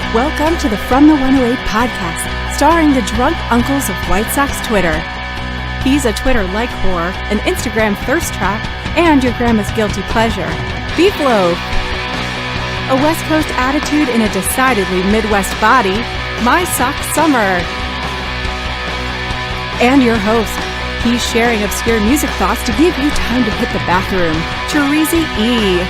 Welcome to the From the 108 podcast, starring the drunk uncles of White Sox Twitter. He's a Twitter like whore, an Instagram thirst trap, and your grandma's guilty pleasure, Beef Loaf. A West Coast attitude in a decidedly Midwest body, My Sock Summer. And your host, he's sharing obscure music thoughts to give you time to hit the bathroom, Cheesy E.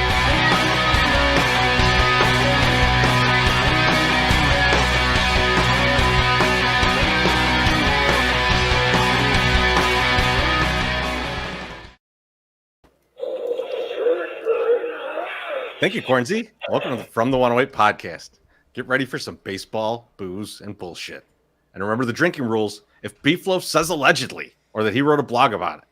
Thank you, Cornsey. Welcome to the From the 108 podcast. Get ready for some baseball, booze, and bullshit. And remember the drinking rules. If Beef Loaf says allegedly, or that he wrote a blog about it,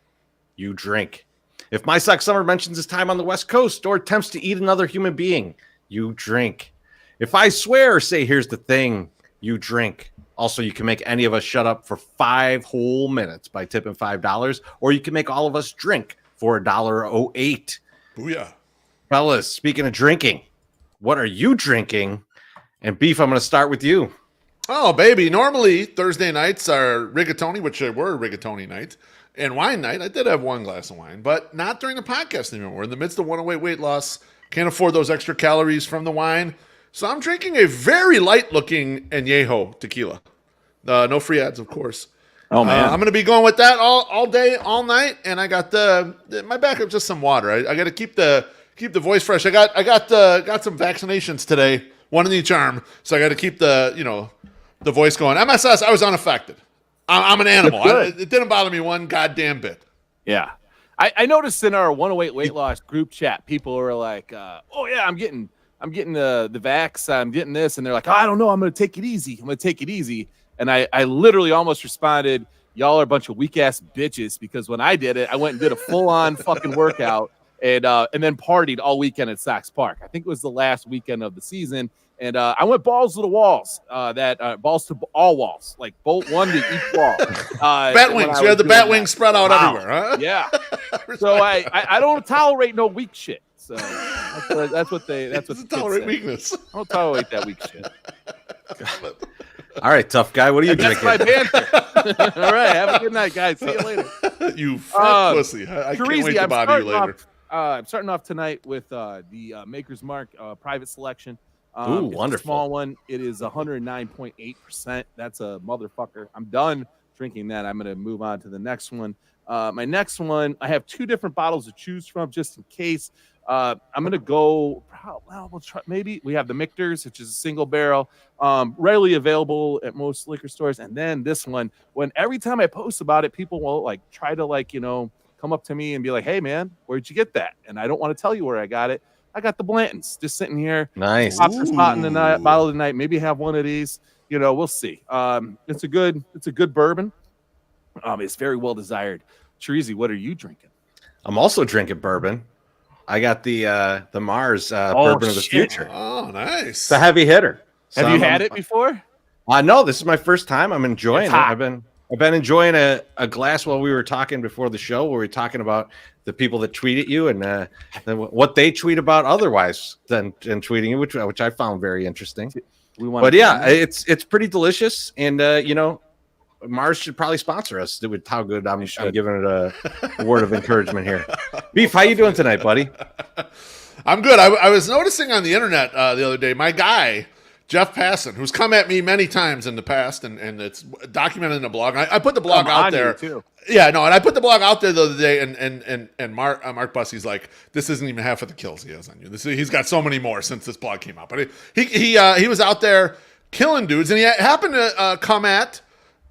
you drink. If My Sock Summer mentions his time on the West Coast or attempts to eat another human being, you drink. If I swear or say here's the thing, you drink. Also, you can make any of us shut up for 5 whole minutes by tipping $5, or you can make all of us drink for $1.08. Booyah. Fellas, speaking of drinking, what are you drinking? And Beef, I'm going to start with you. Oh, baby. Normally, Thursday nights are rigatoni, which were rigatoni nights, and wine night. I did have one glass of wine, but not during the podcast anymore. We're in the midst of 108 weight loss. Can't afford those extra calories from the wine. So I'm drinking a very light-looking Añejo tequila. No free ads, of course. Oh, man. I'm going to be going with that all day, all night, and I got my backup, just some water. I got to keep the voice fresh. I got some vaccinations today, one in each arm, so I got to keep the voice going. MSS, I was unaffected. I'm an animal. It didn't bother me one goddamn bit. Yeah, I noticed in our 108 weight loss group chat, people were like, "Oh yeah, I'm getting the vax. I'm getting this," and they're like, "Oh, I don't know. I'm going to take it easy." And I literally almost responded, "Y'all are a bunch of weak ass bitches," because when I did it, I went and did a full on fucking workout. And then partied all weekend at Sox Park. I think it was the last weekend of the season. And I went balls to the walls, balls to all walls, like bolt one to each wall. Bat wings. You had the bat wings spread out everywhere, huh? Yeah. So I don't tolerate no weak shit. So that's what tolerate weakness. I don't tolerate that weak shit. All right, tough guy. What are you That's drinking? my banter. All right. Have a good night, guys. See you later. You fat pussy. I can't wait to bother you later. I'm starting off tonight with the Maker's Mark private selection. Ooh, it's wonderful. A small one. It is 109.8%. That's a motherfucker. I'm done drinking that. I'm going to move on to the next one. My next one, I have 2 different bottles to choose from just in case. I'm going to go, well, we'll try, maybe we have the Michter's, which is a single barrel, readily available at most liquor stores. And then this one, when every time I post about it, people will try to come up to me and be like, "Hey man, where'd you get that?" And I don't want to tell you where I got it. I got the Blantons just sitting here. Nice. Spot in the night, bottle of the night. Maybe have one of these. We'll see. It's a good bourbon. It's very well desired. Cheesy, what are you drinking? I'm also drinking bourbon. I got the Mars bourbon of the future. Oh, nice. It's a heavy hitter. Have you had it before? No, this is my first time. I'm enjoying It's it. hot. I've been enjoying a glass while we were talking before the show, where we were talking about the people that tweet at you and what they tweet about otherwise than tweeting you, which I found very interesting. It's pretty delicious, and Mars should probably sponsor us with how good I'm giving it a word of encouragement here. Beef, how you doing tonight, buddy? I'm good. I was noticing on the internet the other day, my guy Jeff Passon, who's come at me many times in the past, and it's documented in a blog. I put the blog out there too. Yeah, no, and I put the blog out there the other day, and Mark Bussey's like, "This isn't even half of the kills he has on you. He's got so many more since this blog came out." But he was out there killing dudes, and he happened to come at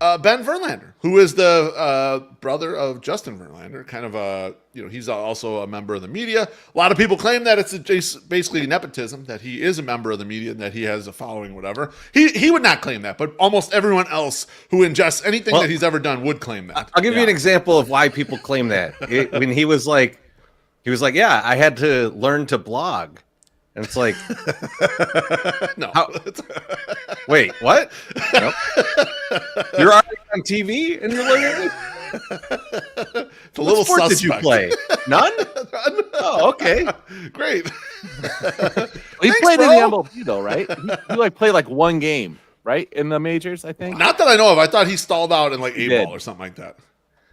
Ben Verlander, who is the brother of Justin Verlander. Kind of he's also a member of the media. A lot of people claim that it's basically nepotism, that he is a member of the media and that he has a following, whatever. He would not claim that, but almost everyone else who ingests anything that he's ever done would claim that. I'll give you an example of why people claim that. When he was like, "Yeah, I had to learn to blog." And it's like, no. Wait, what? Nope. You're already on TV and you're learning. It's a little sport suspect. Did you play? None? Oh, okay. Great. He Thanks, played bro. in the MLB though, right? He like played like one game, right, in the majors, I think. Not that I know of. I thought he stalled out in like He 8 ball did. or something like that.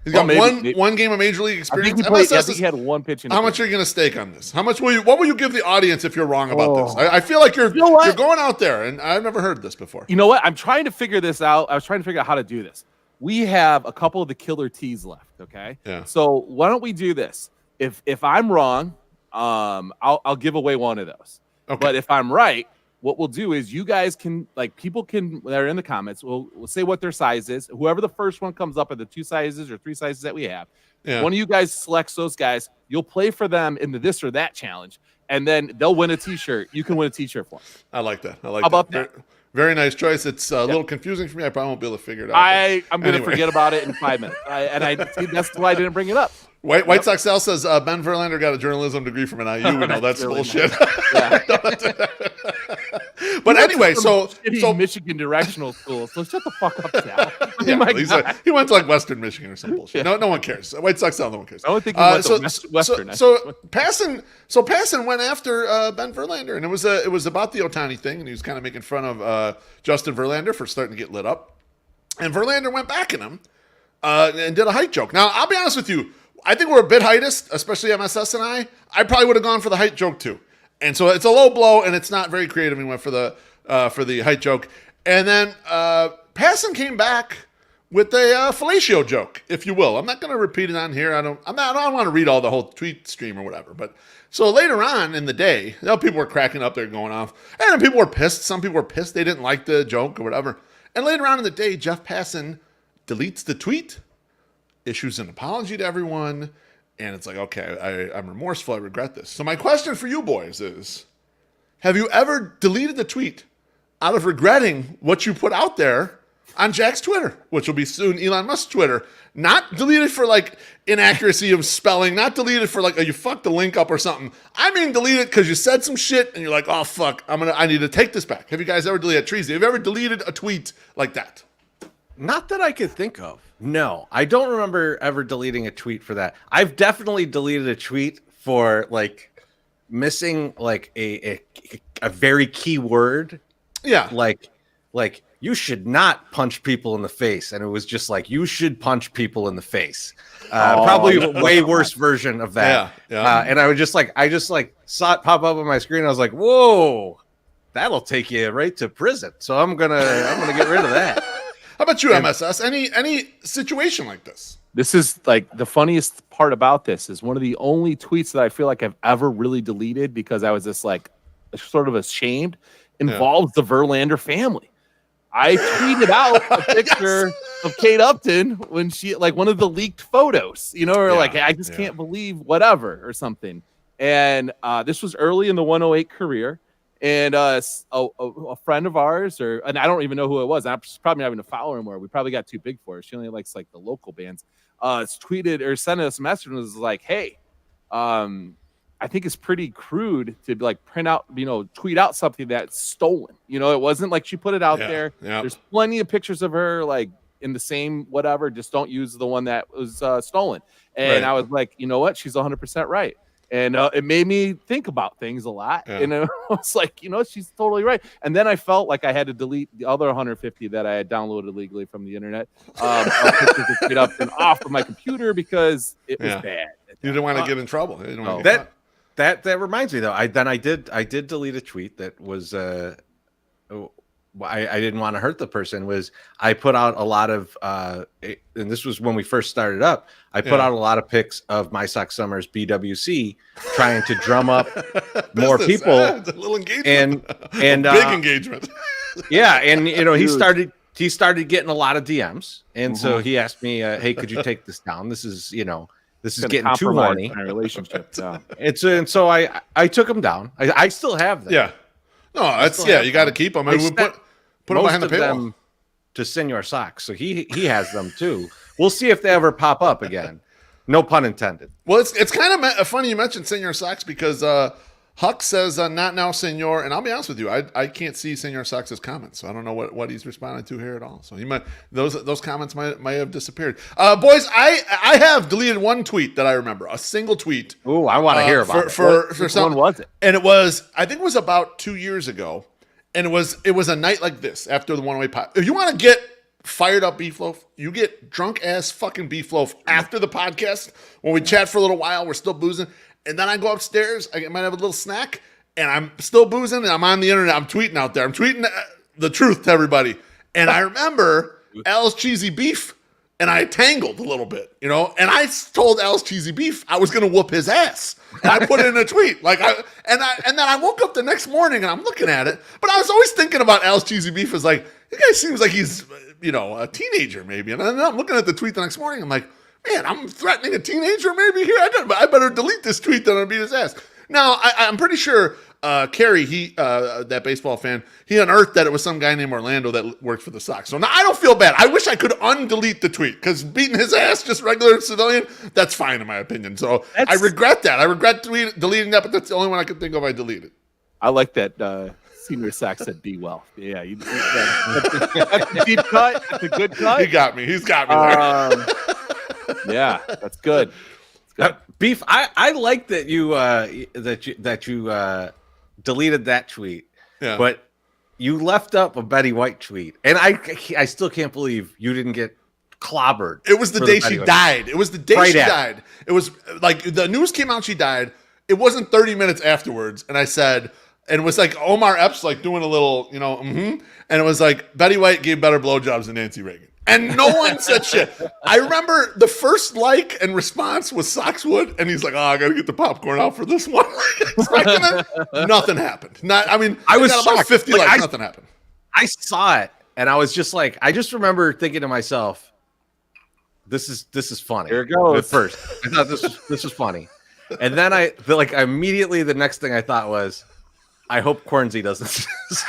He's got one game of major league I experience. think he played. I MSS think he had one pitch. how much are you going to stake on this? What will you give the audience if you're wrong about this? I feel like you're know what? you're going out there, and I've never heard this before. You know what? I'm trying to figure this out. I was trying to figure out how to do this. We have a couple of the killer teas left. Okay. Yeah. So why don't we do this? If I'm wrong, I'll give away one of those. Okay. But if I'm right, what we'll do is you guys can, like, people can, that are in the comments, we'll say what their size is. Whoever the first one comes up at the 2 sizes or 3 sizes that we have, one of you guys selects those guys. You'll play for them in the this or that challenge, and then they'll win a T-shirt. You can win a T-shirt for them. I like that. How about that? Very nice choice. It's a little confusing for me. I probably won't be able to figure it out. I'm going to forget about it in 5 minutes. That's why I didn't bring it up. White Sox Sal says Ben Verlander got a journalism degree from an IU. We know that's really bullshit. But anyway, so Michigan directional school. So shut the fuck up, Sal. He went to like Western Michigan or some bullshit. No one cares. White Sox Sal, no one cares. I don't think he went to Western. So Passan went after Ben Verlander, and it was about the Ohtani thing, and he was kind of making fun of Justin Verlander for starting to get lit up, and Verlander went back at him and did a height joke. Now I'll be honest with you. I think we're a bit heightist, especially MSS and I. I probably would have gone for the height joke too. And so it's a low blow, and it's not very creative. We went for the height joke. And then Passan came back with a fellatio joke, if you will. I'm not going to repeat it on here. I don't want to read all the whole tweet stream or whatever. But so later on in the day, people were cracking up, they're going off. And people were pissed. Some people were pissed. They didn't like the joke or whatever. And later on in the day, Jeff Passan deletes the tweet, issues an apology to everyone, and it's like, okay, I'm remorseful. I regret this. So my question for you boys is, have you ever deleted the tweet out of regretting what you put out there on Jack's Twitter, which will be soon Elon Musk's Twitter? Not deleted for like inaccuracy of spelling, not deleted for like, you fucked the link up or something. I mean deleted because you said some shit and you're like, oh fuck, I need to take this back. Have you guys ever deleted Treasy? Have you ever deleted a tweet like that? Not that I could think of. No, I don't remember ever deleting a tweet for that. I've definitely deleted a tweet for like missing like a very key word. Yeah. Like you should not punch people in the face. And it was just like, you should punch people in the face. Probably a way worse version of that. Yeah. And I just saw it pop up on my screen. I was like, whoa, that'll take you right to prison. So I'm gonna get rid of that. How about you, MSS? Any situation like this? This is like the funniest part about this is one of the only tweets that I feel like I've ever really deleted because I was just like sort of ashamed. Involves the Verlander family. I tweeted out a picture of Kate Upton when she like one of the leaked photos, like I just can't believe whatever or something. And this was early in the 108 career. And a friend of ours, and I don't even know who it was. I'm probably not even a follower anymore. We probably got too big for her. She only likes like the local bands. Tweeted or sent us a message and was like, "Hey, I think it's pretty crude to like print out, tweet out something that's stolen. It wasn't like she put it out there. Yeah. There's plenty of pictures of her like in the same whatever. Just don't use the one that was stolen." And I was like, you know what? She's 100% right. And it made me think about things a lot. Yeah. And I was like, she's totally right. And then I felt like I had to delete the other 150 that I had downloaded legally from the internet. To get up and off of my computer because it was bad. You didn't want to get in trouble. That reminds me though. I did delete a tweet that was I didn't want to hurt the person. Was I put out a lot of and this was when we first started up. I put out a lot of pics of My Sox Summers BWC trying to drum up more people. It's a little engagement and big engagement. Yeah, and he started getting a lot of DMs, and so he asked me, "Hey, could you take this down? This is getting too horny." My relationship. And so I took him down. I still have them. Yeah. No, that's you got to keep them. I mean, put them behind the paywall. To Senor Sox, so he has them too. We'll see if they ever pop up again. No pun intended. Well, it's kind of funny you mentioned Senor Sox because Huck says, not now, senor. And I'll be honest with you, I can't see Senor Sox's comments, so I don't know what he's responding to here at all. So he might those comments might have disappeared. Boys, I have deleted one tweet that I remember, a single tweet. Ooh, I want to hear about it. For something. When was it? And it was, I think it was about 2 years ago. And it was a night like this after the 108 pod. If you want to get fired up beef loaf, you get drunk ass fucking beef loaf after the podcast when we chat for a little while, we're still boozing. And then I go upstairs, I might have a little snack, and I'm still boozing, and I'm on the internet, I'm tweeting out there. I'm tweeting the truth to everybody. And I remember Al's Cheesy Beef, and I tangled a little bit, and I told Al's Cheesy Beef I was going to whoop his ass. And I put it in a tweet. And then I woke up the next morning, and I'm looking at it. But I was always thinking about Al's Cheesy Beef as like, this guy seems like he's, a teenager maybe. And then I'm looking at the tweet the next morning, I'm like, man, I'm threatening a teenager maybe here. I better delete this tweet than I'll beat his ass. Now, I'm pretty sure Kerry, that baseball fan, he unearthed that it was some guy named Orlando that worked for the Sox. So now I don't feel bad. I wish I could undelete the tweet because beating his ass, just regular civilian, that's fine in my opinion. So I regret that. I regret deleting that, but that's the only one I could think of I deleted. I like that Senior Sox said be well. Yeah, that's a deep cut. That's a good cut. He's got me there. Yeah, that's good. Beef, I like that you deleted that tweet, but you left up a Betty White tweet, and I still can't believe you didn't get clobbered. It was the day she died. It was the day she died. It was like the news came out she died. It wasn't 30 minutes afterwards, and I said, and it was like Omar Epps like doing a little, and it was like Betty White gave better blowjobs than Nancy Reagan. And no one said shit. I remember the first like and response was Soxwood, and he's like, "Oh, I got to get the popcorn out for this one." Nothing happened. I was got about 50 likes. Nothing happened. I saw it, and I was just like, I just remember thinking to myself, "This is funny." Here it goes. At first, I thought this was funny, and then immediately the next thing I thought was, I hope Cornsey doesn't see this.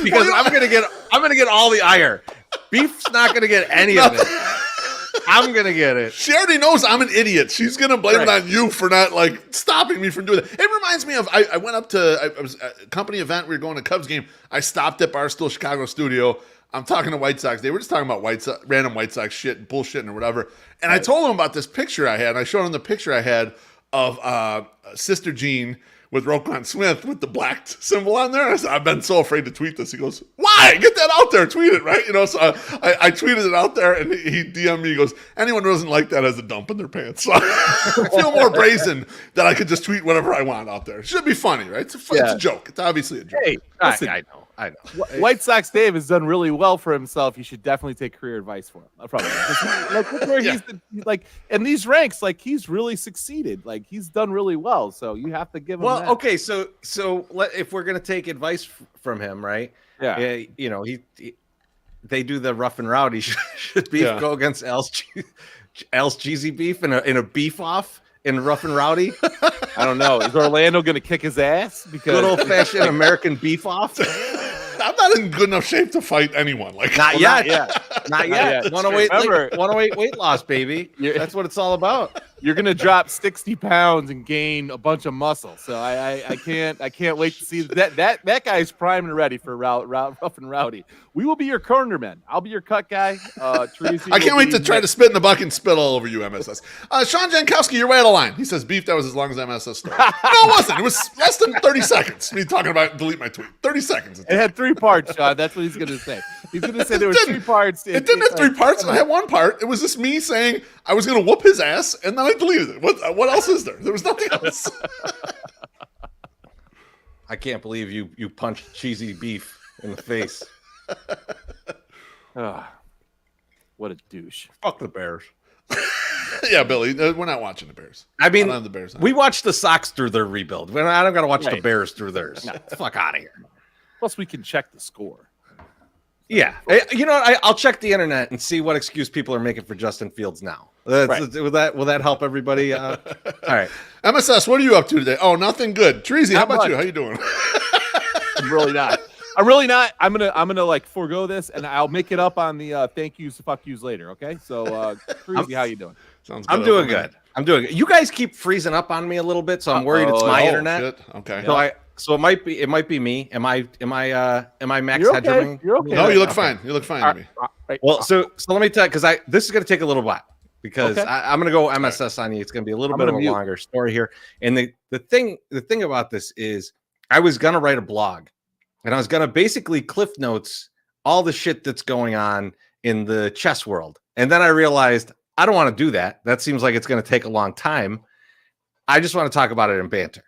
Because I'm gonna get all the ire. Beef's not gonna get any of it. I'm gonna get it. She already knows I'm an idiot. She's gonna blame it on you for not stopping me from doing that. It reminds me of I went up to I was at a company event. We were going to Cubs game. I stopped at Barstool Chicago studio. I'm talking to White Sox. They were just talking about random White Sox shit and bullshitting or whatever. And I told them about this picture I had. And I showed them the picture I had of Sister Jean with Roquan Smith with the black symbol on there. I said, I've been so afraid to tweet this. He goes, why? Get that out there. Tweet it, right? So I tweeted it out there, and he DM'd me. He goes, anyone who doesn't like that has a dump in their pants. So I feel more brazen that I could just tweet whatever I want out there. It should be funny, right? It's a joke. It's obviously a joke. Hey, listen, I know. White Sox Dave has done really well for himself. You should definitely take career advice from him. Probably. Look where he's in these ranks. He's really succeeded. He's done really well. So you have to give him. Well, that. okay. So if we're gonna take advice from him, right? Yeah. They do the rough and rowdy. Should Beef go against Al's Cheesy Beef in a beef off in rough and rowdy? I don't know. Is Orlando going to kick his ass? Because good old fashioned American beef off. I'm not in good enough shape to fight anyone. Not yet. 108 weight loss, baby. That's what it's all about. You're gonna drop 60 pounds and gain a bunch of muscle. So I can't wait to see that guy's primed and ready for rough and rowdy. We will be your cornermen. I'll be your cut guy. Teresi I can't wait to try to spit in the bucket and spit all over you, MSS. Sean Jankowski, you're way out of line. He says beef that was as long as MSS story. No, it wasn't. It was less than 30 seconds. Me talking about delete my tweet. 30 seconds. It had 3 parts, Sean. That's what he's gonna say. He's gonna say there were 3 parts. It didn't have 3 parts. It had 1 part. It was just me saying I was gonna whoop his ass, and then I deleted it. What else is there? There was nothing else. I can't believe you punched Cheesy Beef in the face. What a douche. Fuck the Bears. Yeah, Billy, we're not watching the Bears. I mean, the Bears we watched the Sox through their rebuild. I don't got to watch the Bears through theirs. No. Fuck out of here. Plus, we can check the score. Yeah. You know what? I'll check the internet and see what excuse people are making for Justin Fields now. Will that help everybody? All right. MSS, what are you up to today? Oh, nothing good. Teresi, how about you? How you doing? I'm really not. I'm gonna forego this, and I'll make it up on the thank yous, fuck yous later. Okay. So, Teresi, how you doing? Sounds good. I'm doing good. I'm doing it. You guys keep freezing up on me a little bit, so I'm worried it's my internet. Shit. Okay. So it might be me. Am I max You're okay. hedging? You're okay. No, you look fine. You look fine to me. Right. Well, so let me tell you, because this is going to take a little while, because Okay. I'm going to go MSS on you. It's going to be a little bit of a longer story here. And the thing about this is, I was going to write a blog, and I was going to basically cliff notes all the shit that's going on in the chess world. And then I realized I don't want to do that. That seems like it's going to take a long time. I just want to talk about it in banter.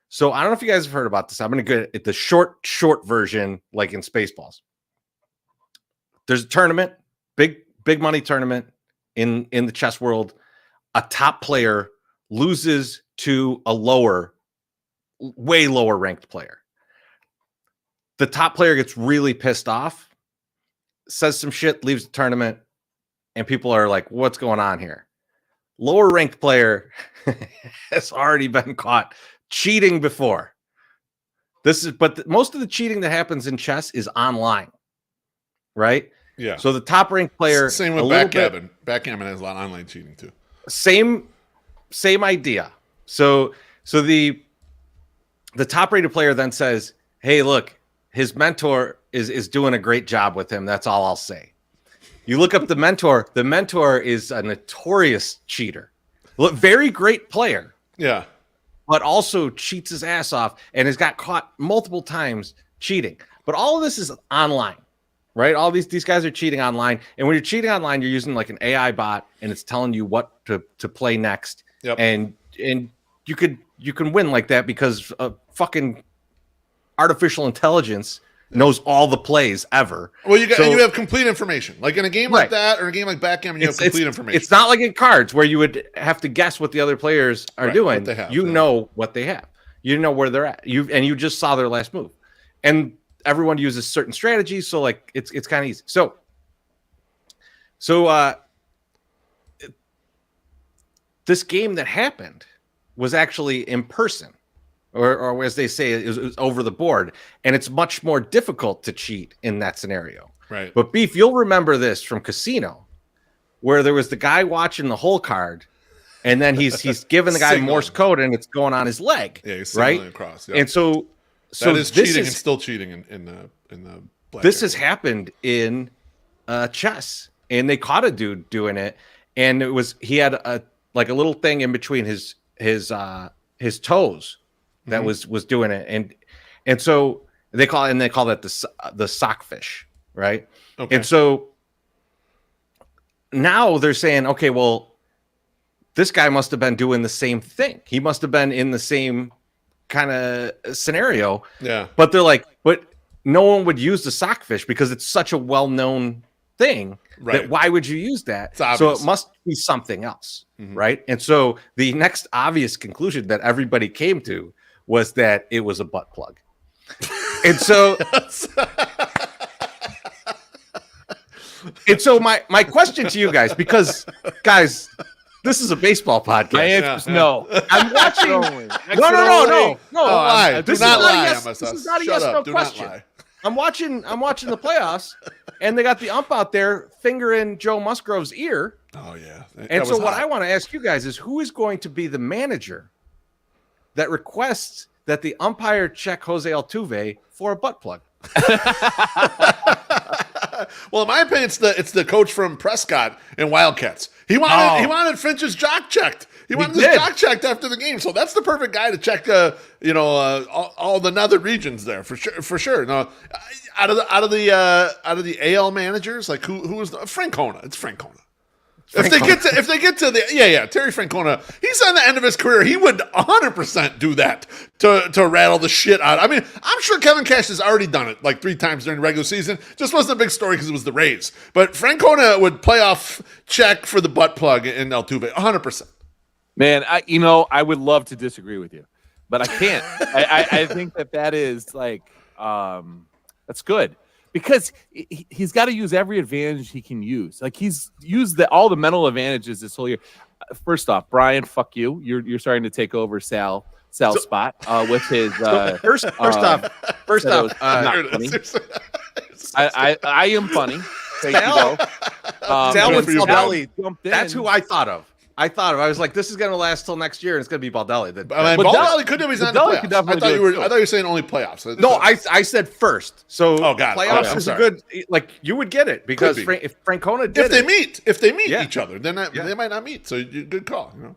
So I don't know if you guys have heard about this. I'm going to get the short version, like in Spaceballs. There's a tournament, big money tournament in the chess world. A top player loses to a way lower ranked player. The top player gets really pissed off, says some shit, leaves the tournament, and people are like, what's going on here? Lower ranked player has already been caught cheating before. Most of the cheating that happens in chess is online, right? Yeah. So the top ranked player, same with backgammon. Backgammon has a lot of online cheating too. Same idea. So the top rated player then says, hey, look, his mentor is doing a great job with him. That's all I'll say. You look up the mentor. The mentor is a notorious cheater. Look, very great player. Yeah. But also cheats his ass off and has got caught multiple times cheating. But all of this is online, right? All these guys are cheating online. And when you're cheating online, you're using like an AI bot, and it's telling you what to play next. Yep. And you can win like that because fucking artificial intelligence knows all the plays ever. Well, you have complete information. Like in a game like Right. that, or a game like backgammon, you have complete information. It's not like in cards where you would have to guess what the other players are doing. What they have, you know what they have. You know where they're at. You just saw their last move. And everyone uses certain strategies, so like it's kind of easy. So this game that happened was actually in person. Or as they say, it was over the board. And it's much more difficult to cheat in that scenario. Right. But Beef, you'll remember this from Casino, where there was the guy watching the whole card, and then he's giving the guy Morse code, and it's going on his leg. Yeah, he's signaling across. Yeah. And so that is this cheating and still cheating in the black this has happened in chess, and they caught a dude doing it, and he had a little thing in between his toes that was doing it, and so they call that the sockfish, right? Okay. And so now they're saying, okay, well, this guy must have been doing the same thing. He must have been in the same kind of scenario. Yeah. But they're like, but no one would use the sockfish because it's such a well-known thing. Right. That why would you use that? It's so obvious. it must be something else, right? And so the next obvious conclusion that everybody came to was that it was a butt plug. And so my question to you guys, because guys, this is a baseball podcast. My answer is no. I'm watching. No. Lie. This Do not is not a lie, yes. MSS. This is not a Shut yes up. no Do question. not lie. I'm watching the playoffs, and they got the ump out there fingering Joe Musgrove's ear. Oh yeah. And so what I want to ask you guys is, who is going to be the manager that requests that the umpire check Jose Altuve for a butt plug? Well, in my opinion, it's the coach from Prescott and Wildcats. He wanted Finch's jock checked. He wanted his jock checked after the game. So that's the perfect guy to check. All the nether regions there for sure. For sure. No, out of the AL managers, like who was Francona? It's Francona. If they get to the Terry Francona, he's on the end of his career. He would 100% do that to rattle the shit out. I mean, I'm sure Kevin Cash has already done it like 3 times during the regular season. Just wasn't a big story because it was the Rays. But Francona would playoff check for the butt plug in Altuve 100%. Man, I would love to disagree with you, but I can't. I think that is like that's good. Because he's got to use every advantage he can use. Like he's used all the mental advantages this whole year. First off, Brian, fuck you. You're starting to take over Sal's spot with his. First off, not funny. I am funny. Thank you, though. Sal with belly. That's who I thought of. I thought I was like, this is going to last till next year, and it's going to be Baldelli. I mean, Baldelli could do. He's not in the Baldelli could playoffs. I definitely thought you were saying only playoffs. No, I said first. So playoffs I'm is sorry. a good. Like you would get it because if Francona did if they meet Yeah. each other, then they might not meet. So good call. You know.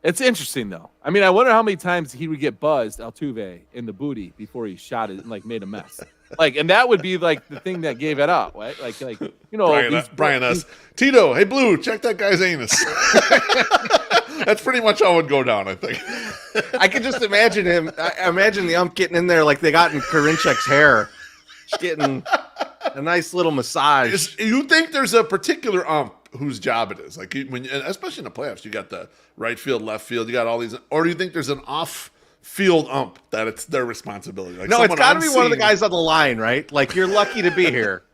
It's interesting though. I mean, I wonder how many times he would get buzzed Altuve in the booty before he shot it and like made a mess. Like, and that would be like the thing that gave it up, right? Like you know, Brian S. Tito, hey Blue, check that guy's anus. That's pretty much how it would go down, I think. I could just imagine him. I imagine the ump getting in there like they got in Karinchak's hair, just getting a nice little massage. You think there's a particular ump whose job it is? Like especially in the playoffs, you got the right field, left field, you got all these. Or do you think there's an off-field ump that it's their responsibility? Like no, it's got to be one of the guys on the line, right? Like you're lucky to be here.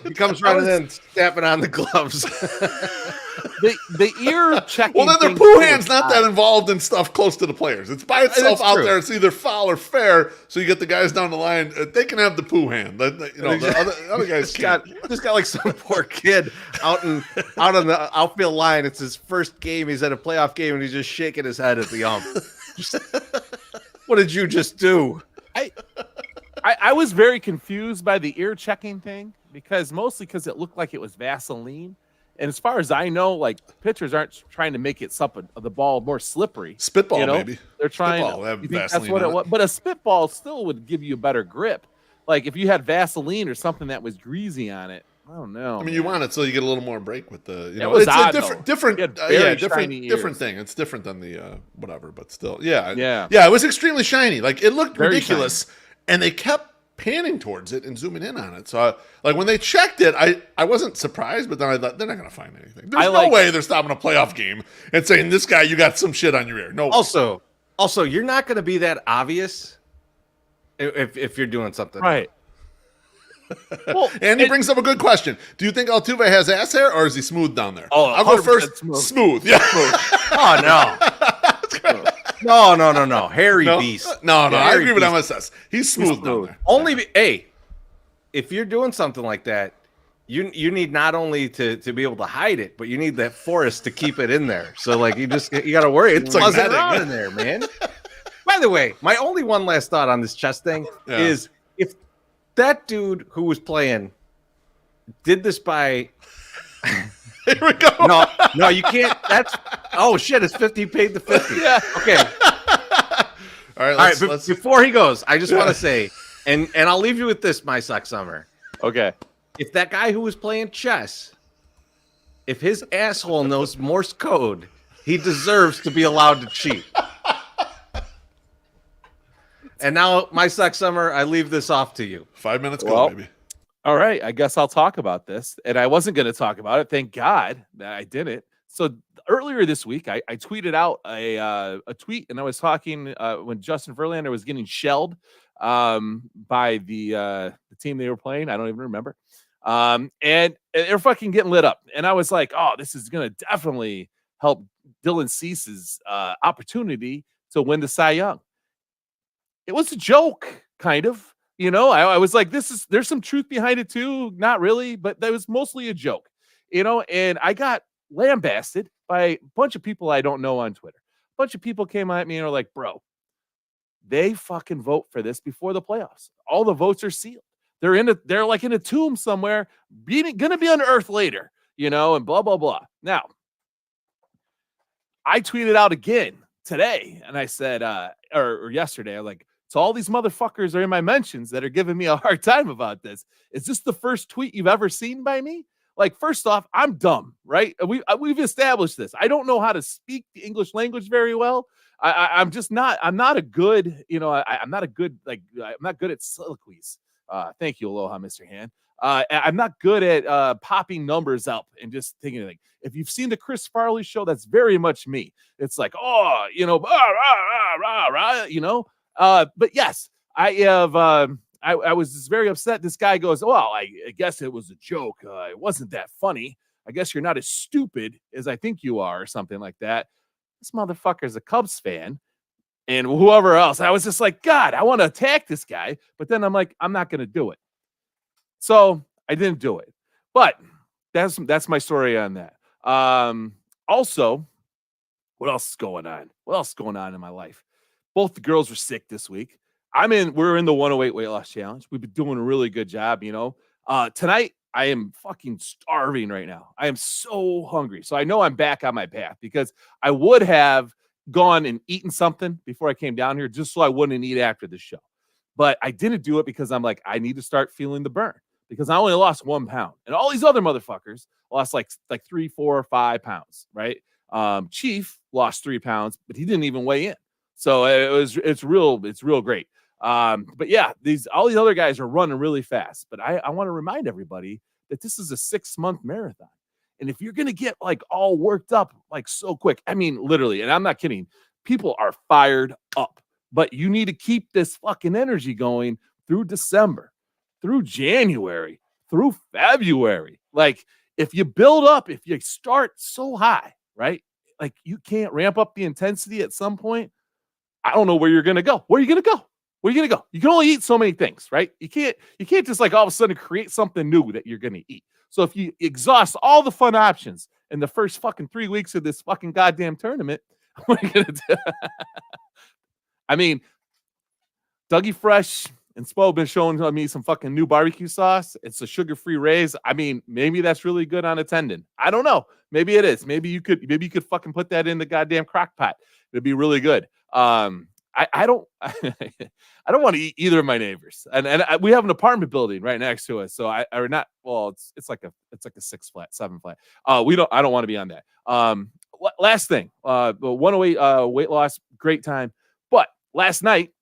He comes running in, snapping on the gloves. the ear checking. Well, then their poo hand's not that involved in stuff close to the players. It's by itself out there. It's either foul or fair. So you get the guys down the line. They can have the poo hand. You know, the other guys can't. Just got like some poor kid out on the outfield line. It's his first game. He's at a playoff game and he's just shaking his head at the ump. What did you just do? I was very confused by the ear checking thing because it looked like it was Vaseline. And as far as I know, like pitchers aren't trying to make the ball more slippery. Spitball, maybe. They're trying. That's what it was. But a spitball still would give you a better grip. Like if you had Vaseline or something that was greasy on it, I don't know. I mean, you want it so you get a little more break with the. You know, it's odd, different thing. It's different than the whatever, but still, yeah. It was extremely shiny. Like it looked Very ridiculous, and they kept panning towards it and zooming in on it. So, like when they checked it, I wasn't surprised, but then I thought they're not going to find anything. There's no way they're stopping a playoff game and saying this guy, you got some shit on your ear. No. Also, you're not going to be that obvious if you're doing something right. Well, and he brings up a good question. Do you think Altuve has ass hair or is he smooth down there? Oh, I'll go first. Smooth. Yeah. Oh no. No. Hairy beast. No. I agree with MSS. He's smooth down there. If you're doing something like that, you need not only to be able to hide it, but you need that forest to keep it in there. So like you got to worry. It's buzzing around in there, man. By the way, my only one last thought on this chest thing is if that dude who was playing did this by. Here we go. No, you can't. Shit, it's 50. You paid the 50. Yeah. Okay. All right. Before he goes, I just want to say, and I'll leave you with this, my sock summer. Okay. If that guy who was playing chess, if his asshole knows Morse code, he deserves to be allowed to cheat. And now, my sock summer, I leave this off to you. 5 minutes go, baby. All right, I guess I'll talk about this. And I wasn't going to talk about it. Thank God that I didn't. So earlier this week, I tweeted out a tweet, and I was talking when Justin Verlander was getting shelled by the team they were playing. I don't even remember. And they're fucking getting lit up. And I was like, oh, this is going to definitely help Dylan Cease's opportunity to win the Cy Young. It was a joke, kind of. You know, I was like, there's some truth behind it too. Not really, but that was mostly a joke, you know, and I got lambasted by a bunch of people I don't know on Twitter. A bunch of people came at me and were like, bro, they fucking vote for this before the playoffs. All the votes are sealed. They're like in a tomb somewhere, gonna be unearthed later, you know, and blah, blah, blah. Now, I tweeted out again today and I said, or yesterday, I'm like, so all these motherfuckers are in my mentions that are giving me a hard time about this. Is this the first tweet you've ever seen by me? Like, first off, I'm dumb, right? We've established this. I don't know how to speak the English language very well. I'm not a good, you know, I'm not good at soliloquies. Thank you, aloha, Mr. Han. I'm not good at popping numbers up and just thinking like, if you've seen the Chris Farley show, that's very much me. It's like, oh, you know, you know. But yes, I have. I was just very upset. This guy goes, well, I guess it was a joke. It wasn't that funny. I guess you're not as stupid as I think you are, or something like that. This motherfucker's a Cubs fan, and whoever else. I was just like, God, I want to attack this guy, but then I'm like, I'm not going to do it. So I didn't do it. But that's my story on that. Also, what else is going on? What else is going on in my life? Both the girls were sick this week. We're in the 108 weight loss challenge. We've been doing a really good job, Tonight, I am fucking starving right now. I am so hungry. So I know I'm back on my path because I would have gone and eaten something before I came down here just so I wouldn't eat after the show. But I didn't do it because I'm like, I need to start feeling the burn because I only lost 1 pound. And all these other motherfuckers lost like 3, 4, 5 pounds, right? Chief lost 3 pounds, but he didn't even weigh in. So it's real great. But yeah, all these other guys are running really fast. But I want to remind everybody that this is a 6-month marathon. And if you're gonna get like all worked up like so quick, I mean literally, and I'm not kidding, people are fired up. But you need to keep this fucking energy going through December, through January, through February. Like if you build up, if you start so high, right? Like you can't ramp up the intensity at some point. I don't know where you're gonna go. Where are you gonna go? Where are you gonna go? You can only eat so many things, right? You can't just like all of a sudden create something new that you're gonna eat. So if you exhaust all the fun options in the first fucking 3 weeks of this fucking goddamn tournament, what are you gonna do? I mean, Dougie Fresh and Spo been showing me some fucking new barbecue sauce. It's a sugar-free Ray's. I mean, maybe that's really good on a tendon. I don't know. Maybe it is. Maybe you could fucking put that in the goddamn crock pot. It'd be really good. I don't I don't want to eat either of my neighbors. And we have an apartment building right next to us. So it's like a 6 flat, 7 flat. I don't want to be on that. Last thing, the 108 weight loss, great time. But last night,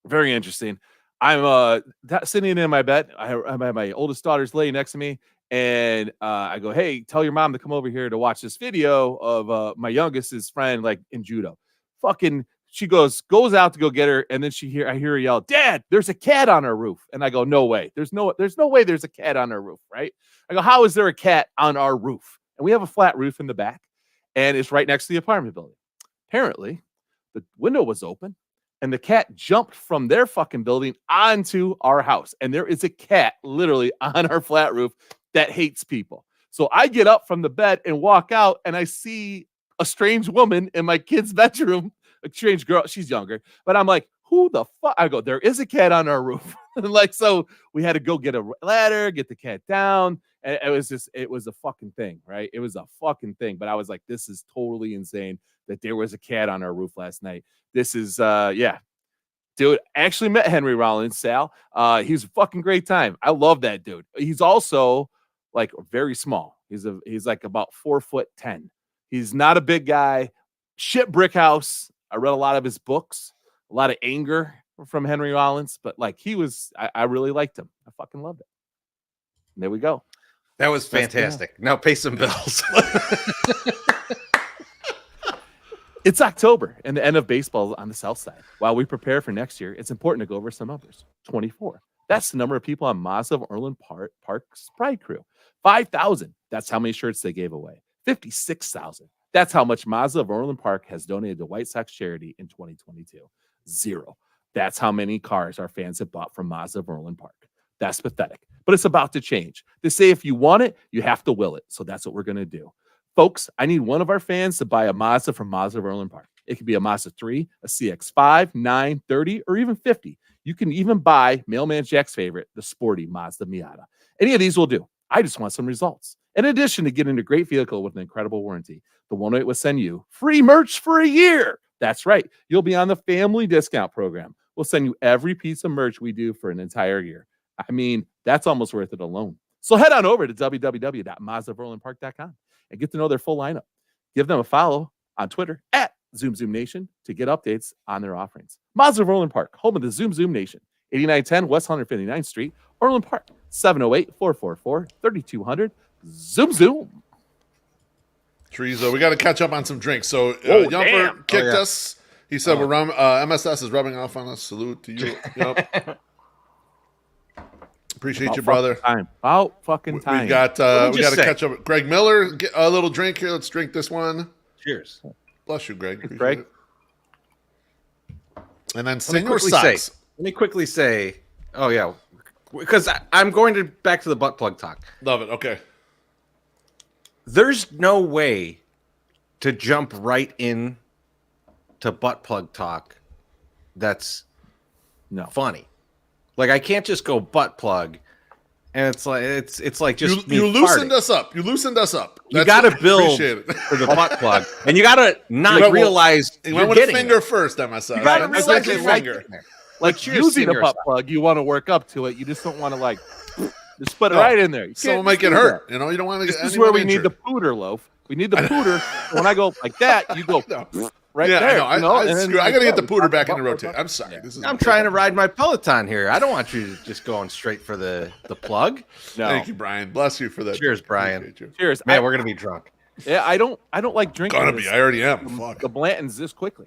very interesting. I'm sitting in my bed. I have my oldest daughter's laying next to me, and I go, "Hey, tell your mom to come over here to watch this video of my youngest's friend, like in judo." Fucking, she goes out to go get her, and then I hear her yell, "Dad, there's a cat on our roof!" And I go, "No way! There's no way there's a cat on our roof, right?" I go, "How is there a cat on our roof?" And we have a flat roof in the back, and it's right next to the apartment building. Apparently, the window was open. And the cat jumped from their fucking building onto our house. And there is a cat literally on our flat roof that hates people. So I get up from the bed and walk out, and I see a strange woman in my kid's bedroom, a strange girl. She's younger, but I'm like, who the fuck? I go, there is a cat on our roof. Like, so we had to go get a ladder, get the cat down. And it was a fucking thing, right? It was a fucking thing. But I was like, this is totally insane that there was a cat on our roof last night. This is, yeah. Dude, I actually met Henry Rollins, Sal. He's a fucking great time. I love that dude. He's also like very small. He's like about 4'10". He's not a big guy. Shit brick house. I read a lot of his books, a lot of anger from Henry Rollins, but like I really liked him. I fucking loved it. And there we go. That was fantastic. Now pay some bills. It's October and the end of baseball on the south side. While we prepare for next year, it's important to go over some numbers. 24. That's the number of people on Mazda of Orland Park's Pride Crew. 5,000. That's how many shirts they gave away. 56,000. That's how much Mazda of Orland Park has donated to White Sox charity in 2022. 0. That's how many cars our fans have bought from Mazda of Orland Park. That's pathetic. But it's about to change. They say if you want it, you have to will it. So that's what we're going to do. Folks, I need one of our fans to buy a Mazda from Mazda of Orland Park. It could be a Mazda 3, a CX-5, 9, 30, or even 50. You can even buy Mailman Jack's favorite, the sporty Mazda Miata. Any of these will do. I just want some results. In addition to getting a great vehicle with an incredible warranty, the 108 will send you free merch for a year. That's right. You'll be on the family discount program. We'll send you every piece of merch we do for an entire year. I mean, that's almost worth it alone. So head on over to www.mazdaoforlandpark.com and get to know their full lineup. Give them a follow on Twitter at ZoomZoomNation to get updates on their offerings. Mazda of Orland Park, home of the Zoom Zoom Nation. 8910 West 159th Street, Orland Park, 708-444-3200. Zoom Zoom. Teresa, we got to catch up on some drinks. So Yumper kicked us. He said MSS is rubbing off on us. Salute to you. Yep. Appreciate you, brother. About fucking time. We got to catch up. Greg Miller, get a little drink here. Let's drink this one. Cheers. Bless you, Greg. Thanks, Greg. It. And then Senor Socks. Let me quickly say, oh yeah, because I'm going back to the butt plug talk. Love it. Okay. There's no way to jump right in to butt plug talk that's funny. Like, I can't just go butt plug, and it's like just you loosened us up. You loosened us up. You got to build for the butt plug, and you got to not realize you went with a finger first, MSI. You got to realize your finger. Like using a butt plug, you want to work up to it. You just don't want to like just put it right in there. Someone might get hurt. You know, you don't want to get. This is where we need the pooter loaf. We need the pooter. When I go like that, you go right there. I got to get the pooter back in the rotate. I'm sorry. I'm trying to ride my Peloton here. I don't want you just going straight for the plug. No. Thank you, Brian. Bless you for that. Cheers, Brian. Cheers. Man, we're gonna be drunk. Yeah, I don't like drinking. Gonna be. I already am. Fuck. The Blantons this quickly.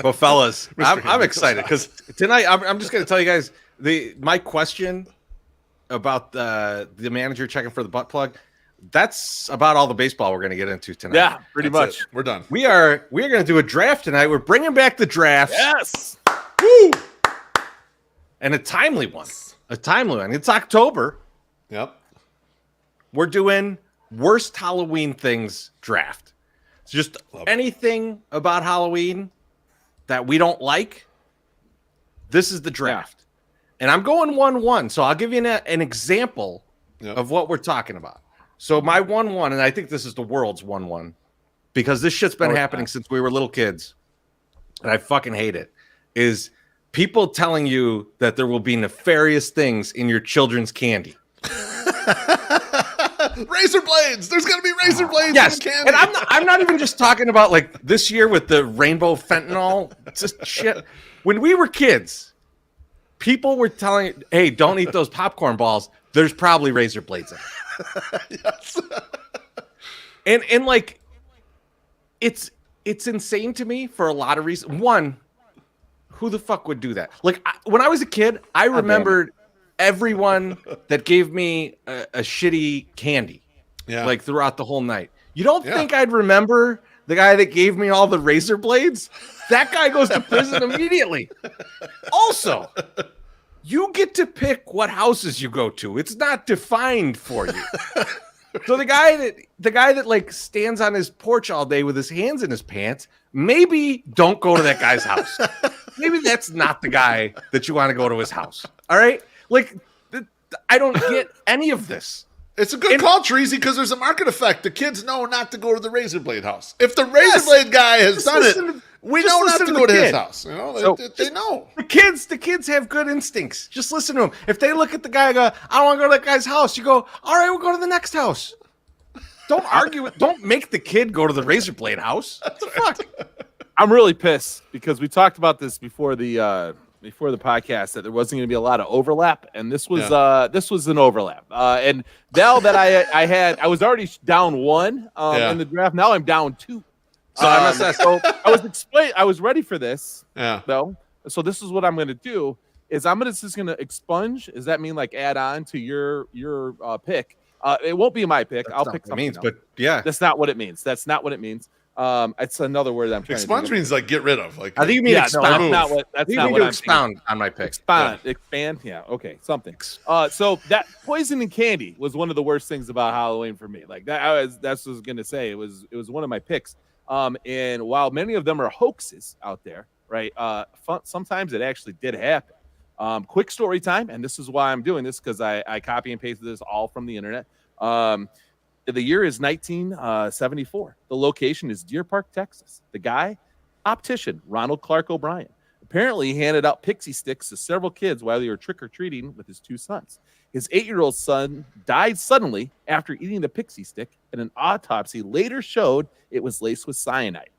Well, fellas, I'm excited because tonight I'm just gonna tell you guys my question about the manager checking for the butt plug. That's about all the baseball we're going to get into tonight. Yeah, pretty much. We're done. We are going to do a draft tonight. We're bringing back the drafts. Yes. Woo! And a timely one. It's October. Yep. We're doing worst Halloween things draft. It's just anything about Halloween that we don't like. This is the draft. Yeah. And I'm going 1-1. So I'll give you an example of what we're talking about. So my 1-1, and I think this is the world's 1-1, because this shit's been happening since we were little kids, and I fucking hate it, is people telling you that there will be nefarious things in your children's candy. Razor blades. There's going to be razor blades in candy. And I'm not even just talking about like this year with the rainbow fentanyl. It's just shit. When we were kids, people were telling, hey, don't eat those popcorn balls. There's probably razor blades in it. Yes. and like it's insane to me for a lot of reasons. One, who the fuck would do that? Like when I was a kid, I remembered everyone that gave me a shitty candy, like throughout the whole night. You don't think I'd remember the guy that gave me all the razor blades? That guy goes to prison immediately. Also, you get to pick what houses you go to. It's not defined for you. So the guy that like stands on his porch all day with his hands in his pants, maybe don't go to that guy's house. Maybe that's not the guy that you want to go to his house. All right? Like, I don't get any of this. It's a good call, Treasy, because there's a market effect. The kids know not to go to the razor blade house. If the razor blade guy has done it, we know not to go to his house. You know, they know. The kids have good instincts. Just listen to them. If they look at the guy and go, I don't want to go to that guy's house, you go, all right, we'll go to the next house. Don't argue it. Don't make the kid go to the razor blade house. What the fuck? I'm really pissed because we talked about this before the podcast that there wasn't going to be a lot of overlap, and this was an overlap. And now that I was already down 1 in the draft. Now I'm down 2. So I was ready for this. Yeah. Though. So this is what I'm going to do is I'm just going to expunge. Does that mean like add on to your pick? It won't be my pick. I'll pick something else. But yeah, that's not what it means. That's not what it means. It's another word I'm trying to expunge means like get rid of. Like I think you mean expound. No, that's not what I'm expound on my pick. Expand. Yeah. Okay. Something. So that poison and candy was one of the worst things about Halloween for me. Like that's what I was gonna say. It was one of my picks. And while many of them are hoaxes out there, right? Sometimes it actually did happen. Quick story time, and this is why I'm doing this because I copy and pasted this all from the internet. The year is 1974. The location is Deer Park, Texas. The guy, optician Ronald Clark O'Brien. Apparently, he handed out pixie sticks to several kids while they were trick-or-treating with his 2 sons. His 8-year-old son died suddenly after eating the pixie stick, and an autopsy later showed it was laced with cyanide.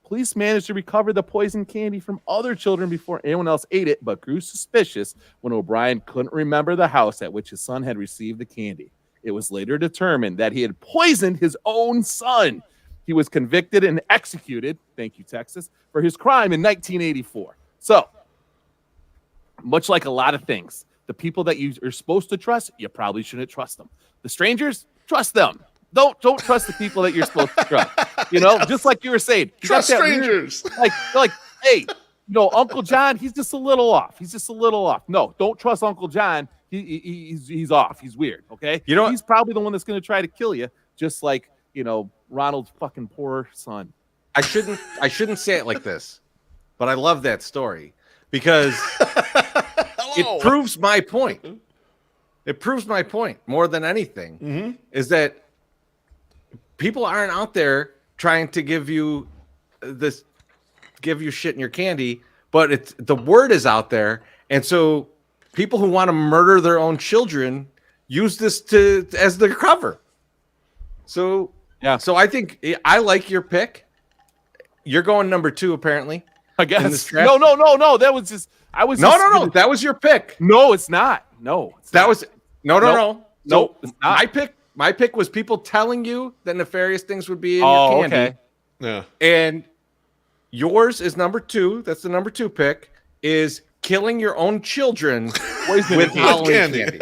Police managed to recover the poison candy from other children before anyone else ate it, but grew suspicious when O'Brien couldn't remember the house at which his son had received the candy. It was later determined that he had poisoned his own son. He was convicted and executed, thank you, Texas, for his crime in 1984. So, much like a lot of things, the people that you are supposed to trust, you probably shouldn't trust them. The strangers, trust them. Don't trust the people that you're supposed to trust. You know, just like you were saying. Trust strangers. Weird, like, hey, Uncle John, he's just a little off. No, don't trust Uncle John. He's off. He's weird. Okay. He's probably the one that's going to try to kill you. Just like, Ronald's fucking poor son. I shouldn't say it like this, but I love that story because it proves my point. It proves my point more than anything is that people aren't out there trying to give you shit in your candy, but the word is out there, and so people who want to murder their own children use this as their cover. So yeah, so I think I like your pick. You're going number 2, apparently. I guess. No. That was just. I was. No. That was your pick. No, it's not. No, it's that not. was. No. No, it's not. My pick was people telling you that nefarious things would be in your candy. Okay. Yeah. And yours is number 2. That's the number 2 pick. Is killing your own children with Halloween candy.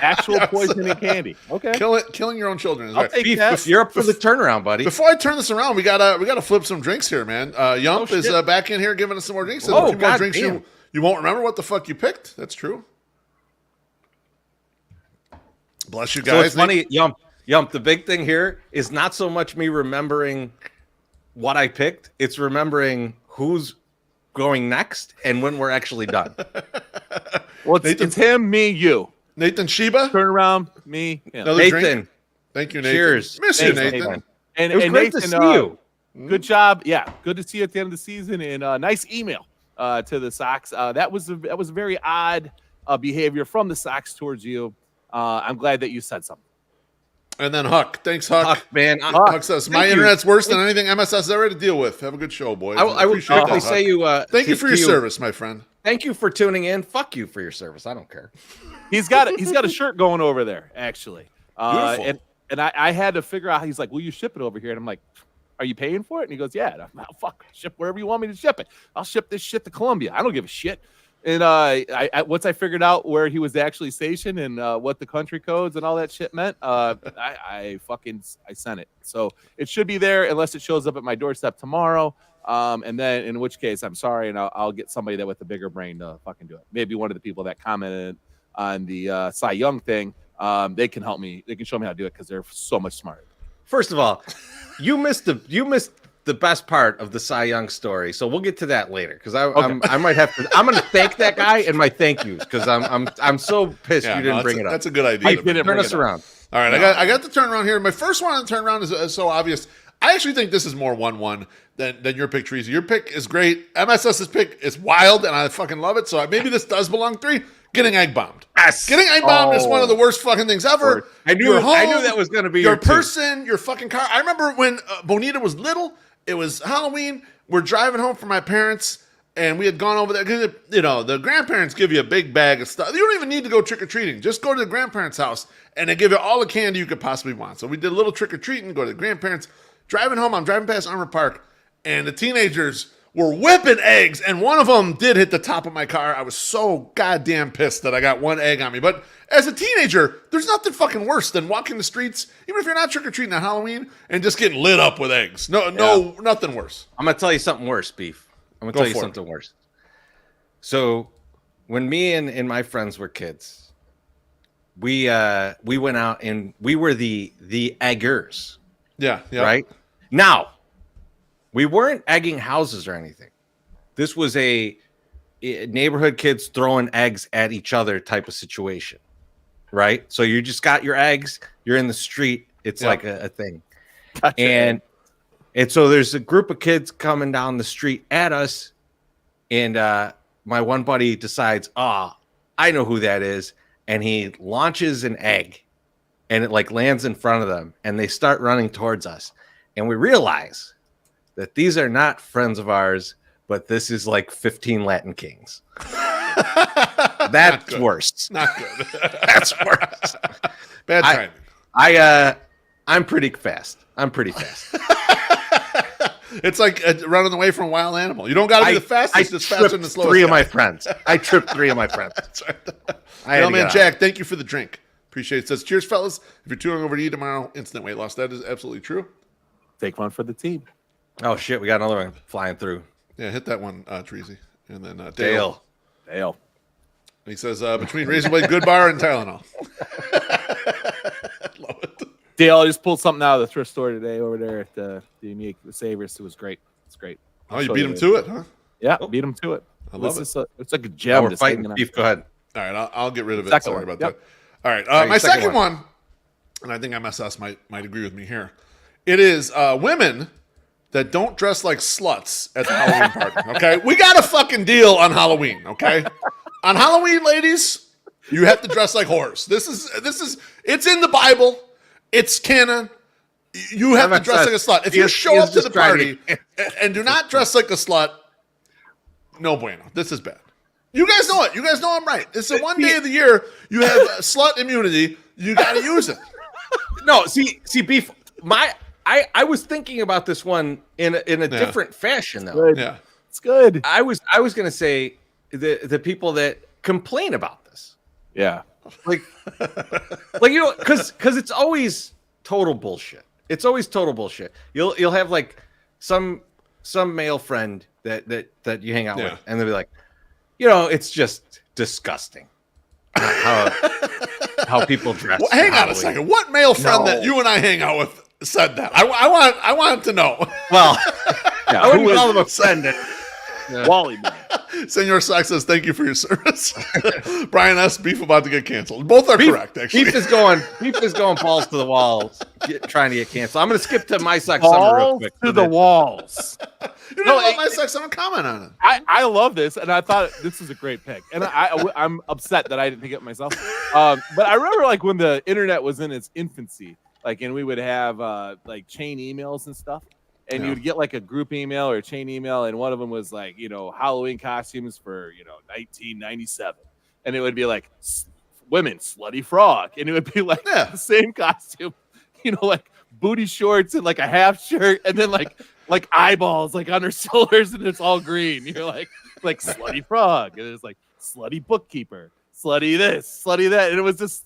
Actual poison in candy. Okay. Killing your own children is I'll right. take that. You're up for the turnaround, buddy. Before I turn this around, we gotta flip some drinks here, man. Yump is back in here giving us some more drinks. Oh, a few more God drinks. damn. You won't remember what the fuck you picked. That's true. Bless you guys. So it's funny, Yump. The big thing here is not so much me remembering what I picked; it's remembering who's going next and when we're actually done. Well, it's him, me, you. Nathan Sheba. Turn around, me. Yeah. Nathan. Drink? Thank you, Nathan. Cheers. Miss you, Nathan. And it was great Nathan, to see you. Good job. Yeah, good to see you at the end of the season. And nice email to the Sox. That was a very odd behavior from the Sox towards you. I'm glad that you said something. And then Huck. Thanks, Huck. Huck, man. Huck says, my internet's worse than anything MSS has ever had to deal with. Have a good show, boys. I will quickly say you. Thank you for your service, my friend. Thank you for tuning in. Fuck you for your service. I don't care. He's got a shirt going over there, actually. Beautiful. And I had to figure out. He's like, "Will you ship it over here?" And I'm like, "Are you paying for it?" And he goes, "Yeah." And I'm like, "Oh, fuck, ship wherever you want me to ship it. I'll ship this shit to Columbia. I don't give a shit." And I once I figured out where he was actually stationed and what the country codes and all that shit meant, I sent it. So it should be there unless it shows up at my doorstep tomorrow. And then in which case, I'm sorry, and I'll get somebody that with a bigger brain to fucking do it. Maybe one of the people that commented on the Cy Young thing, they can help me. They can show me how to do it because they're so much smarter. First of all, you missed the best part of the Cy Young story, so we'll get to that later because I might have to. I'm going to thank that guy in my thank yous because I'm so pissed you didn't bring it up. That's a good idea. Turn us around. All right, I got the turnaround here. My first one on the turnaround is so obvious. I actually think this is more 1-1 than your pick, Treasy. Your pick is great. MSS's pick is wild, and I fucking love it. So maybe this does belong 3. Getting egg bombed. Yes. Getting egg bombed is one of the worst fucking things ever. I knew that was going to be your person, your fucking car. I remember when Bonita was little. It was Halloween. We're driving home from my parents, and we had gone over there. Because, the grandparents give you a big bag of stuff. You don't even need to go trick-or-treating. Just go to the grandparents' house, and they give you all the candy you could possibly want. So we did a little trick-or-treating, go to the grandparents. Driving home, I'm driving past Armour Park, and the teenagers were whipping eggs, and one of them did hit the top of my car. I was so goddamn pissed that I got one egg on me. But as a teenager, there's nothing fucking worse than walking the streets, even if you're not trick-or-treating on Halloween, and just getting lit up with eggs. No, nothing worse. I'm going to tell you something worse, Beef. I'm going to tell you something worse. So when me and my friends were kids, we went out and we were the eggers. Yeah. Right? Now, we weren't egging houses or anything. This was a neighborhood kids throwing eggs at each other type of situation, right? So you just got your eggs. You're in the street. It's like a thing. Gotcha. And so there's a group of kids coming down the street at us, and my one buddy decides, I know who that is, and he launches an egg, and it lands in front of them, and they start running towards us, and we realize that these are not friends of ours, but this is 15 Latin Kings. That's worse. Not good. That's worse. Bad timing. I'm pretty fast. It's like running away from a wild animal. You don't got to be the fastest. It's faster than the slowest. Three of my friends. I tripped 3 of my friends. That's right. Man, Jack, thank you for the drink. Appreciate it. Says, cheers, fellas. If you're tuning over to eat tomorrow, instant weight loss. That is absolutely true. Take one for the team. Oh, shit. We got another one flying through. Yeah, hit that one, Treasy. And then Dale. He says, between Razor Blade Good Bar and Tylenol. Love it. Dale just pulled something out of the thrift store today over there at the Unique Savers. It was great. It's great. Oh, you beat him to it, huh? Yeah, beat him to it. I love it. It's like a gem. We're fighting. Beef, go ahead. All right, I'll get rid of it. Second Sorry one. about Yep. that. All right, my second one, and I think MSS might agree with me here. It is women that don't dress like sluts at the Halloween party. Okay, we got a fucking deal on Halloween. Okay, on Halloween, ladies, you have to dress like whores. This is it's in the Bible. It's canon. You have to dress like a slut. If you show up to the party and do not dress like a slut, no bueno. This is bad. You guys know it. You guys know I'm right. It's the one day of the year you have slut immunity. You got to use it. No, see, Beef. I was thinking about this one in a different fashion though. Good. Yeah, It's good. I was gonna say the people that complain about this, Yeah. like because it's always total bullshit. It's always total bullshit. You'll have like some male friend that you hang out with, and they'll be like, it's just disgusting how people dress. Well, hang on a second. What male friend that you and I hang out with said that? I want to know. Well, I wouldn't call them a friend. Wally man. Senor Sack says, thank you for your service. Brian S. Beef about to get canceled. Both are correct, actually. Beef is going balls to the walls, trying to get canceled. I'm going to skip to my sex summer real quick. To the walls. You know what? My sex summer comment on it. I love this, and I thought this was a great pick. And I'm upset that I didn't think it myself. But I remember like when the internet was in its infancy, and we would have like chain emails and stuff. And you'd get like a group email or a chain email, and one of them was like, Halloween costumes for 1997, and it would be like women slutty frog, and it would be like the same costume, like booty shorts and like a half shirt, and then like eyeballs like on her shoulders, and it's all green. You're like slutty frog, and it's like slutty bookkeeper. Slutty this, slutty that, and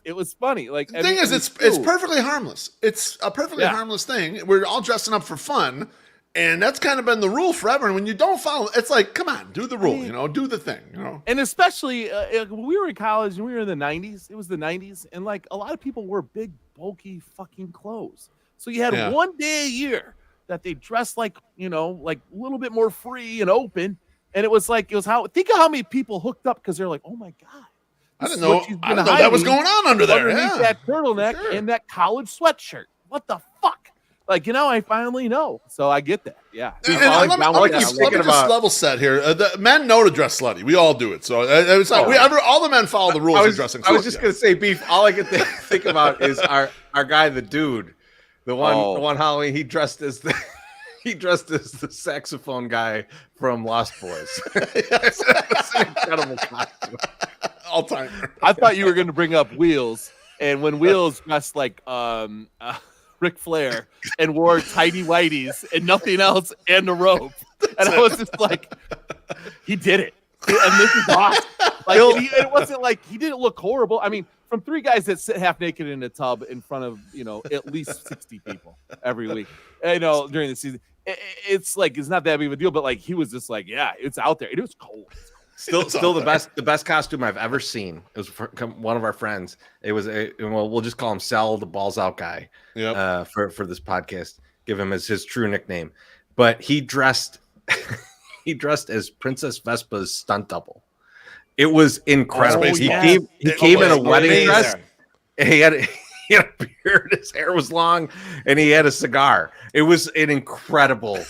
it was funny. Like the thing is, it's perfectly harmless. It's a perfectly harmless thing. We're all dressing up for fun, and that's kind of been the rule forever. And when you don't follow, it's like, come on, do the rule, do the thing, And especially when we were in college and we were in the '90s. It was the '90s, and like a lot of people wore big, bulky, fucking clothes. So you had one day a year that they dressed like like a little bit more free and open, and it was think of how many people hooked up because they're like, oh my god. I didn't know that was going on under there. Underneath that turtleneck and that college sweatshirt. What the fuck? I finally know. So I get that. Yeah. Let me just level set here. The men know to dress slutty. We all do it. So it's like all the men follow the rules of dressing slutty. I was just going to say, Beef, all I could think about is our guy, the dude. The one Halloween, he dressed as the saxophone guy from Lost Boys. That's an incredible costume. All timer. I thought you were going to bring up Wheels, and when Wheels dressed like Ric Flair and wore tidy whities and nothing else and a rope, and I was just like, he did it, and this is awesome. It wasn't like he didn't look horrible. I mean, from three guys that sit half naked in a tub in front of at least 60 people every week, during the season, it's not that big of a deal. But he was just like, yeah, it's out there. It was cold. Still the best costume I've ever seen. It was for one of our friends. It was we'll just call him Sal, the balls out guy. Yep. For this podcast, give him as his true nickname. But he dressed as Princess Vespa's stunt double. It was incredible. He came in a wedding dress. And he had a beard. His hair was long, and he had a cigar. It was an incredible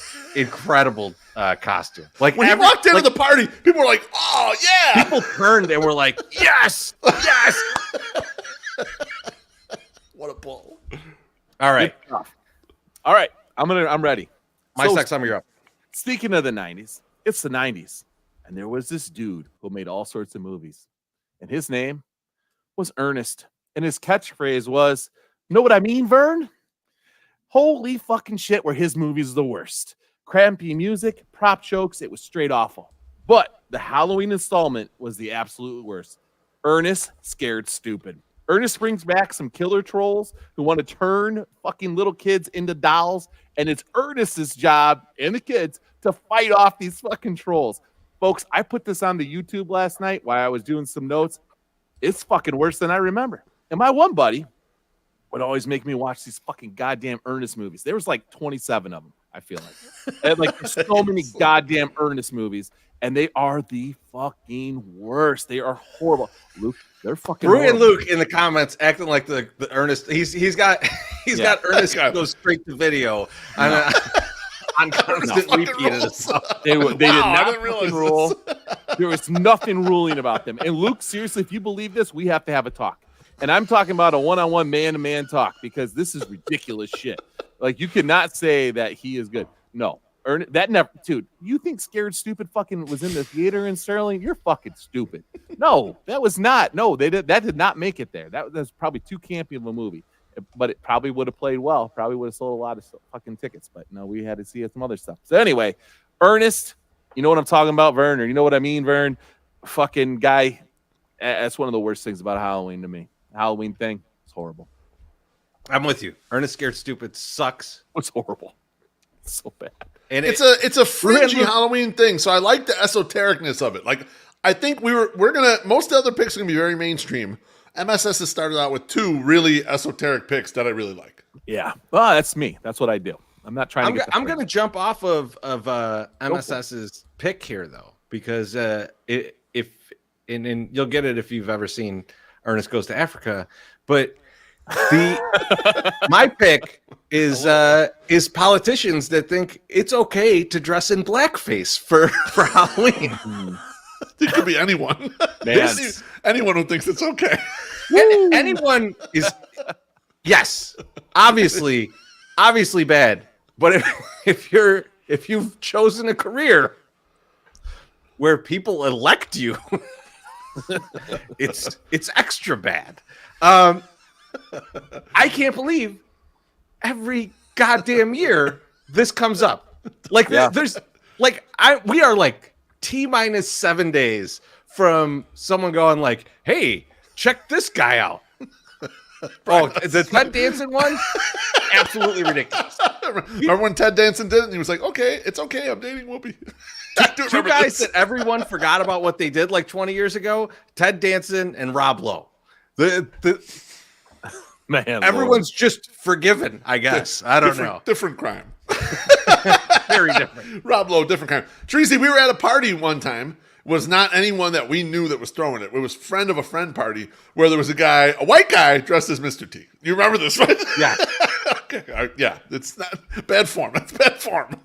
costume. When he walked into the party, people were like, "Oh yeah!" People turned and were like, "Yes, yes!" What a bull! All right, I'm ready. My sex summer, you're up. Speaking of the '90s, it's the '90s, and there was this dude who made all sorts of movies, and his name was Ernest, and his catchphrase was, "Know what I mean, Vern?" Holy fucking shit, were his movies the worst. Crampy music, prop jokes, it was straight awful. But the Halloween installment was the absolute worst. Ernest Scared Stupid. Ernest brings back some killer trolls who want to turn fucking little kids into dolls, and it's Ernest's job and the kids to fight off these fucking trolls. Folks, I put this on the YouTube last night while I was doing some notes. It's fucking worse than I remember. And my one buddy would always make me watch these fucking goddamn Ernest movies. There was like 27 of them, I feel like. And like there's so many goddamn Ernest movies, and they are the fucking worst. They are horrible. Luke, they're fucking Brew and horrible. Luke in the comments acting like the Ernest. He's got Ernest goes straight to video on constant repeat of this stuff. They did not didn't realize fucking rule. There was nothing ruling about them. And Luke, seriously, if you believe this, we have to have a talk. And I'm talking about a one-on-one man-to-man talk because this is ridiculous shit. Like, you cannot say that he is good. No. That never, dude, you think Scared Stupid fucking was in the theater in Sterling? You're fucking stupid. No, that was not. No, that did not make it there. That was probably too campy of a movie. But it probably would have played well. Probably would have sold a lot of fucking tickets. But no, we had to see some other stuff. So anyway, Ernest, you know what I'm talking about, Vern? Or you know what I mean, Vern? Fucking guy. That's one of the worst things about Halloween to me. Halloween thing. It's horrible. I'm with you. Ernest Scared Stupid sucks. It's horrible. It's so bad. And it's a fringy Halloween thing, so I like the esotericness of it. Like, I think we're gonna, most of the other picks are gonna be very mainstream. MSS has started out with 2 really esoteric picks that I really like. Yeah, well, that's me. That's what I do. I'm not trying to. I'm gonna jump off of MSS's pick here though, because if you'll get it if you've ever seen Ernest Goes to Africa, but my pick is politicians that think it's okay to dress in blackface for Halloween. It could be anyone. Anyone who thinks it's okay. Anyone is, yes, obviously bad. But if you've chosen a career where people elect you, it's extra bad. I can't believe every goddamn year this comes up. Like there's like we are like T-minus 7 days from someone going like, "Hey, check this guy out." Oh, the Ted Danson one? Absolutely ridiculous. Remember when Ted Danson did it and he was like, "Okay, it's okay, I'm dating Whoopi." Two guys that everyone forgot about what they did like 20 years ago, Ted Danson and Rob Lowe. Man, everyone's just forgiven, I guess. I don't know. Different crime. Very different. Rob Lowe, different crime. Tracy, we were at a party one time. Was not anyone that we knew that was throwing it. It was friend of a friend party where there was a white guy dressed as Mr. T. You remember this, right? Yeah. Okay. Yeah. It's not bad form. That's bad form.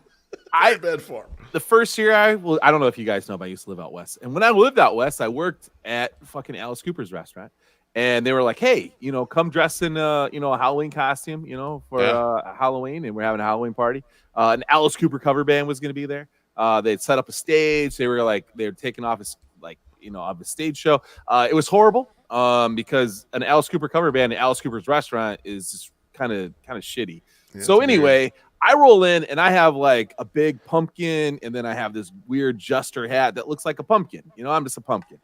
Bad form. The first year I don't know if you guys know, but I used to live out west. And when I lived out west, I worked at fucking Alice Cooper's restaurant. And they were like, "Hey, come dress in a Halloween costume, for Halloween, and we're having a Halloween party." An Alice Cooper cover band was going to be there. They'd set up a stage. They were taking off of a stage show. It was horrible because an Alice Cooper cover band at Alice Cooper's restaurant is just kind of shitty. Yeah, so anyway, I roll in and I have like a big pumpkin, and then I have this weird jester hat that looks like a pumpkin. I'm just a pumpkin.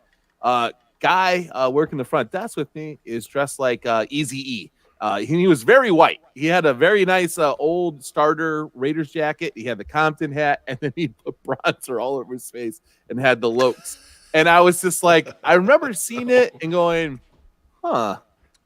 Guy working the front desk with me is dressed like Eazy-E. He was very white. He had a very nice old starter Raiders jacket. He had the Compton hat, and then he put bronzer all over his face and had the Lokes. And I was just like, I remember seeing it and going,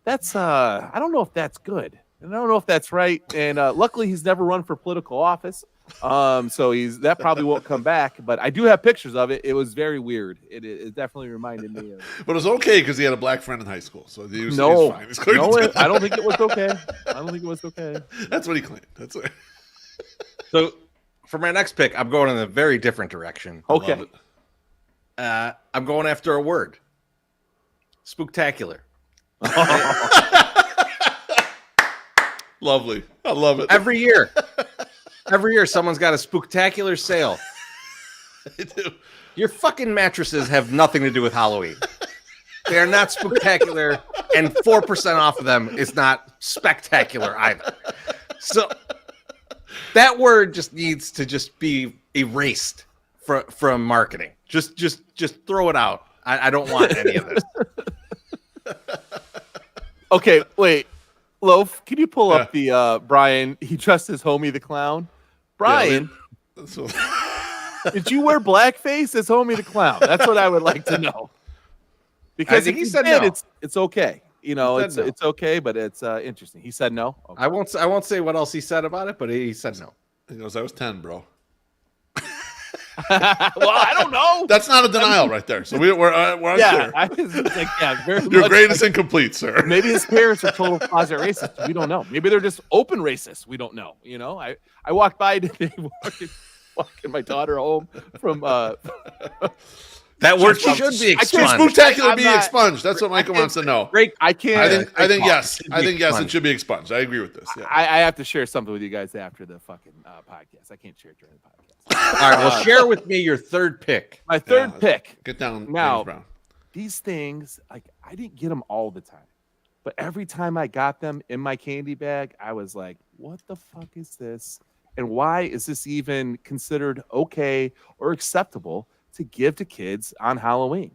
that's I don't know if that's good. And I don't know if that's right. And luckily, he's never run for political office. So that probably won't come back, but I do have pictures of it. It was very weird. It definitely reminded me of. But it was okay because he had a black friend in high school, so he was fine. I don't think it was okay. That's what he claimed. That's it. So for my next pick, I'm going in a very different direction. Okay. I'm going after a word. Spooktacular. Lovely. I love it. Every year, someone's got a spooktacular sale. They do. Your fucking mattresses have nothing to do with Halloween. They are not spooktacular, and 4% off of them is not spectacular either. So that word just needs to just be erased from marketing. Just throw it out. I don't want any of this. Okay, wait. Loaf, can you pull up the Brian? He dressed as Homie the Clown. Brian, did you wear blackface as Homie the Clown? That's what I would like to know. Because if he said no, it's okay. You know, He it's said no. it's okay, but it's interesting. He said no. Okay. I won't say what else he said about it, but he said no. He goes, I was 10, bro. Well, I don't know. That's not a denial right there. So we're Yeah, unclear. it's like, yeah, very Your much grade is like- incomplete, sir. Maybe his parents are total closet racist. We don't know. Maybe they're just open racist. We don't know. You know, I walked by today walking my daughter home from That word Should should be Should expunged. spooktacular I'm be not- expunged? That's what Michael wants to know. Great. I can't. I think yes. Should be I think yes, it expunged. should be expunged. I agree with this. Yeah. I have to share something with you guys after the fucking podcast. I can't share it during the podcast. All right, well, share with me your third pick. My third Yeah. pick. Get down, Now- James Brown. These things, like, I didn't get them all the time, but every time I got them in my candy bag, I was like, what the fuck is this? And why is this even considered okay or acceptable to give to kids on Halloween?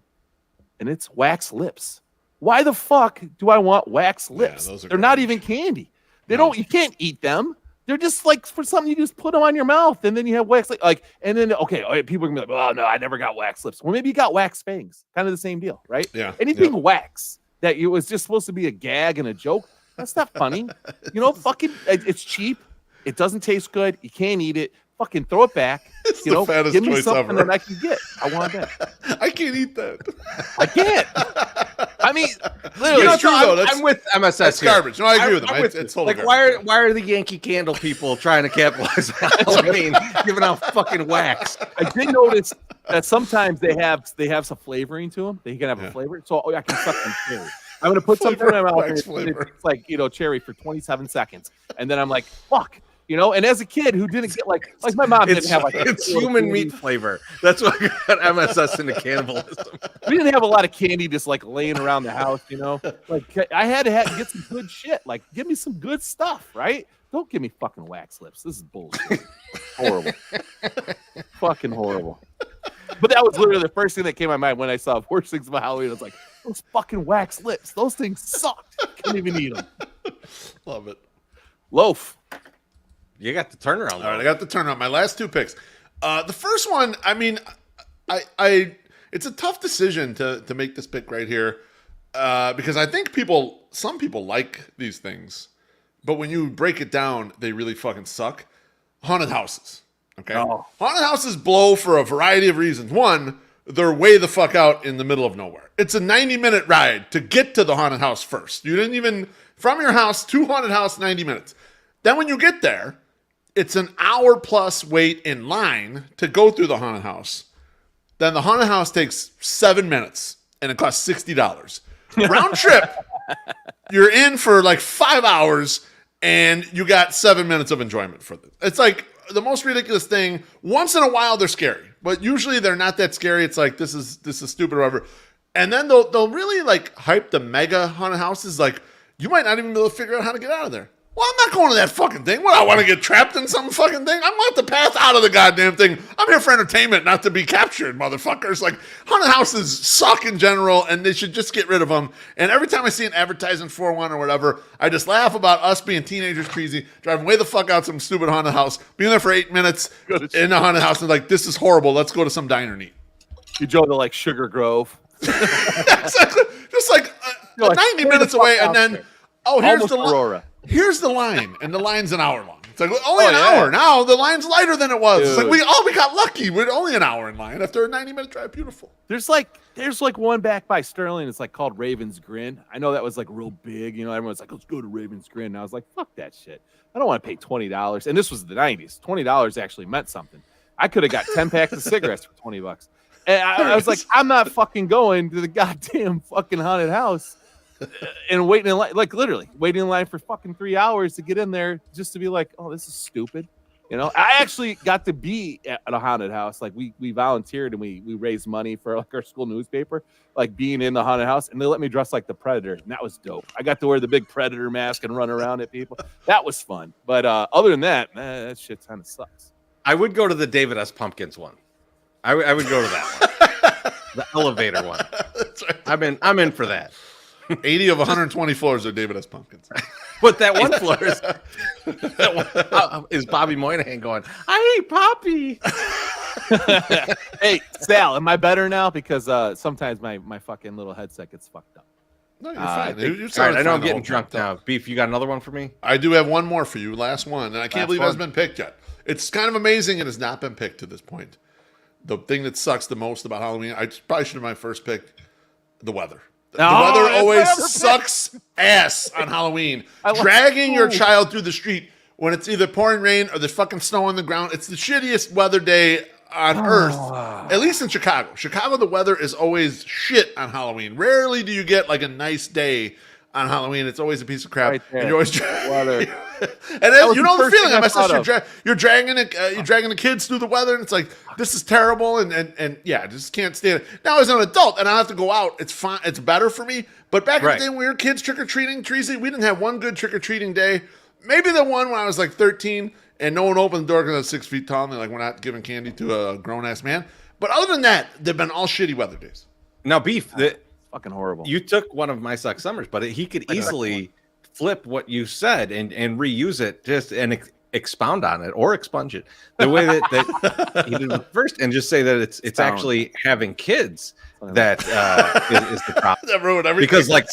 And it's wax lips. Why the fuck do I want wax lips? those are They're not garbage. even candy. They No. don't, you can't eat them. They're just like for something you just put them on your mouth and then you have wax and then okay, people are gonna be like, oh no, I never got wax lips. Well, maybe you got wax fangs, kind of the same deal, right? Yeah. Anything wax that it was just supposed to be a gag and a joke, that's not funny. You know, fucking it's cheap, it doesn't taste good, you can't eat it. Fucking throw it back. It's You the know, fattest give me choice something ever. that I can get. I want that. I can't eat that. I can't. I mean, literally, You know, true, though. I'm with MSS. That's here. garbage. No, I agree with him. I'm with It's you. totally Like, garbage. why are the Yankee Candle people trying to capitalize on Halloween, giving out fucking wax? I did notice that sometimes they have some flavoring to them. They can have Yeah. a flavor, so I can suck some cherry. I'm gonna put something in my mouth. Wax And flavor. it's like cherry for 27 seconds, and then I'm like, fuck. You know, and as a kid who didn't get like my mom didn't It's, have like it's little human candy. meat flavor. That's what got MSS into cannibalism. We didn't have a lot of candy just like laying around the house, you know. Like I had to get some good shit. Like give me some good stuff, right? Don't give me fucking wax lips. This is bullshit. Horrible. Fucking horrible. But that was literally the first thing that came to my mind when I saw Worst Things About Halloween. I was like, those fucking wax lips. Those things sucked. Couldn't even eat them. Love it. Loaf. You got the turnaround. All right, I got the turnaround. My last two picks. The first one, I mean, I it's a tough decision to make this pick right here because I think some people like these things, but when you break it down, they really fucking suck. Haunted houses. Okay, Oh. haunted houses blow for a variety of reasons. One, they're way the fuck out in the middle of nowhere. It's a 90-minute ride to get to the haunted house first. You didn't even from your house to haunted house 90 minutes. Then when you get there, it's an hour plus wait in line to go through the haunted house. Then the haunted house takes 7 minutes and it costs $60. Round trip, you're in for like 5 hours and you got 7 minutes of enjoyment for this. It's like the most ridiculous thing. Once in a while they're scary, but usually they're not that scary. It's like this is stupid or whatever. And then they'll really like hype the mega haunted houses. Like you might not even be able to figure out how to get out of there. Well, I'm not going to that fucking thing. What, I want to get trapped in some fucking thing? I want the path out of the goddamn thing. I'm here for entertainment, not to be captured, motherfuckers. Like, haunted houses suck in general, and they should just get rid of them. And every time I see an advertisement for one or whatever, I just laugh about us being teenagers crazy, driving way the fuck out some stupid haunted house, being there for 8 minutes in a haunted house, and like, this is horrible. Let's go to some diner and eat. You drove to like Sugar Grove. Exactly. Just like You're like, 90 stay the minutes fuck away, out and then, there. oh, here's Almost the Aurora. Here's the line, and the line's an hour long. It's like only Oh, an yeah. hour. Now the line's lighter than it was. It's like Dude. we got lucky. We're only an hour in line after a 90-minute drive. Beautiful. There's like one back by Sterling. It's like called Raven's Grin. I know that was like real big. You know, everyone's like, let's go to Raven's Grin. And I was like, fuck that shit. I don't want to pay $20. And this was the 90s. $20 actually meant something. I could have got 10 packs of cigarettes for $20. And I was like, I'm not fucking going to the goddamn fucking haunted house and waiting in line, like literally waiting in line for fucking 3 hours to get in there just to be like, oh, this is stupid. You know, I actually got to be at a haunted house. Like we volunteered and we raised money for like our school newspaper, like being in the haunted house, and they let me dress like the Predator, and that was dope. I got to wear the big Predator mask and run around at people. That was fun. But other than that, that shit kind of sucks. I would go to the David S. Pumpkins one. I would go to that one. The elevator one. That's right. I'm in for that. 80 of 120 floors are David S. Pumpkins. But that one floor is Bobby Moynihan going, I hate Poppy. Hey, Sal, am I better now? Because sometimes my fucking little headset gets fucked up. No, you're fine. All right, I know I'm getting drunk now. Beef, you got another one for me? I do have one more for you. Last one. And I can't believe it hasn't been picked yet. It's kind of amazing it has not been picked to this point. The thing that sucks the most about Halloween, I probably should have my first pick, the weather. The weather always sucks ass on Halloween. Dragging your child through the street when it's either pouring rain or there's fucking snow on the ground. It's the shittiest weather day on earth, at least in Chicago. Chicago, the weather is always shit on Halloween. Rarely do you get like a nice day on Halloween. It's always a piece of crap. Right, and you're always weather. And then, you know the feeling. You're dragging the kids through the weather, and it's like, this is terrible, and yeah, I just can't stand it. Now as an adult, and I have to go out, it's fine. It's better for me. But back in the day when we were kids trick or treating, Treasy, we didn't have one good trick or treating day. Maybe the one when I was like 13, and no one opened the door because I was 6 feet tall, and they're like, we're not giving candy to a grown ass man. But other than that, they've been all shitty weather days. Now, Beef, fucking horrible. You took one of my suck summers, but he could easily flip what you said and reuse it and expound on it or expunge it the way that he did it first, and just say that it's actually having kids that is the problem. That ruined everything. Because like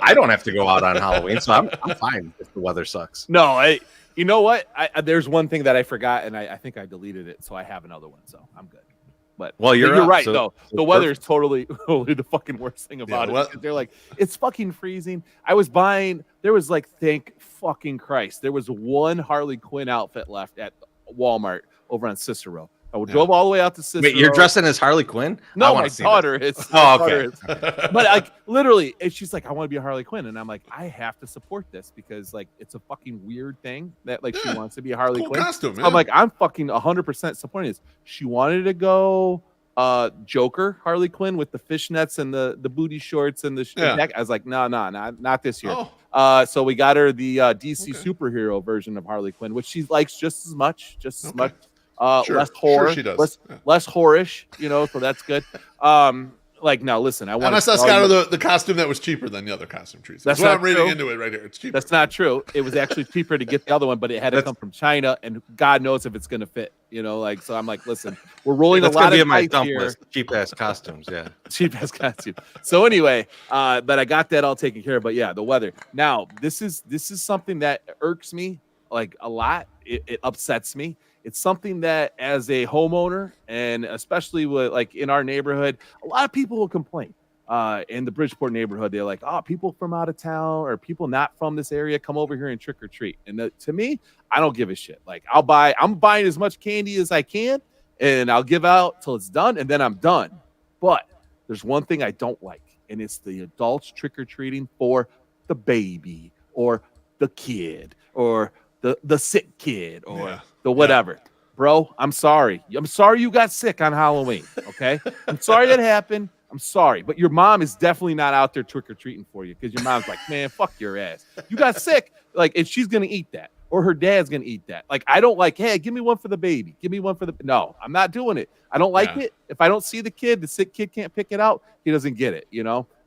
I don't have to go out on Halloween, so I'm fine if the weather sucks. No, you know what? There's one thing that I forgot, and I think I deleted it, so I have another one, so I'm good. But you're right, though. The weather is totally the fucking worst thing about it. They're like, it's fucking freezing. There was like, thank fucking Christ, there was one Harley Quinn outfit left at Walmart over on Cicero. I drove all the way out to Cicero. Wait, you're dressing as Harley Quinn? No, my daughter is. Oh, okay. But like literally, she's like, I want to be a Harley Quinn, and I'm like, I have to support this because like it's a fucking weird thing that like she wants to be a Harley Quinn. Costume, I'm like, I'm fucking 100% supporting this. She wanted to go Joker Harley Quinn with the fishnets and the booty shorts and the neck. I was like, no, not this year. So we got her the DC superhero version of Harley Quinn, which she likes just as much. Less horror, she does. less whorish, so that's good. Like now, listen, I want MSS got her the costume that was cheaper than the other costume trees. That's what I'm reading into it right here. It's cheaper. That's not true. It was actually cheaper to get the other one, but it had to come from China, and God knows if it's going to fit. So I'm like, listen, we're rolling a lot of dice here. Cheap ass costumes, yeah. Cheap ass costume. So anyway, but I got that all taken care of. But yeah, the weather. Now this is something that irks me like a lot. It upsets me. It's something that as a homeowner, and especially with like in our neighborhood, a lot of people will complain. In the Bridgeport neighborhood, they're like, oh, people from out of town or people not from this area come over here and trick or treat. And to me, I don't give a shit. Like I'm buying as much candy as I can, and I'll give out till it's done, and then I'm done. But there's one thing I don't like, and it's the adults trick or treating for the baby or the kid or the sick kid or the whatever. Bro, I'm sorry. I'm sorry you got sick on Halloween, okay? I'm sorry that happened. I'm sorry. But your mom is definitely not out there trick-or-treating for you because your mom's like, man, fuck your ass. You got sick, like, and she's going to eat that. Or her dad's going to eat that. Like, I don't like, hey, give me one for the baby. Give me one for the... No, I'm not doing it. I don't like it. If I don't see the kid, the sick kid can't pick it out, he doesn't get it,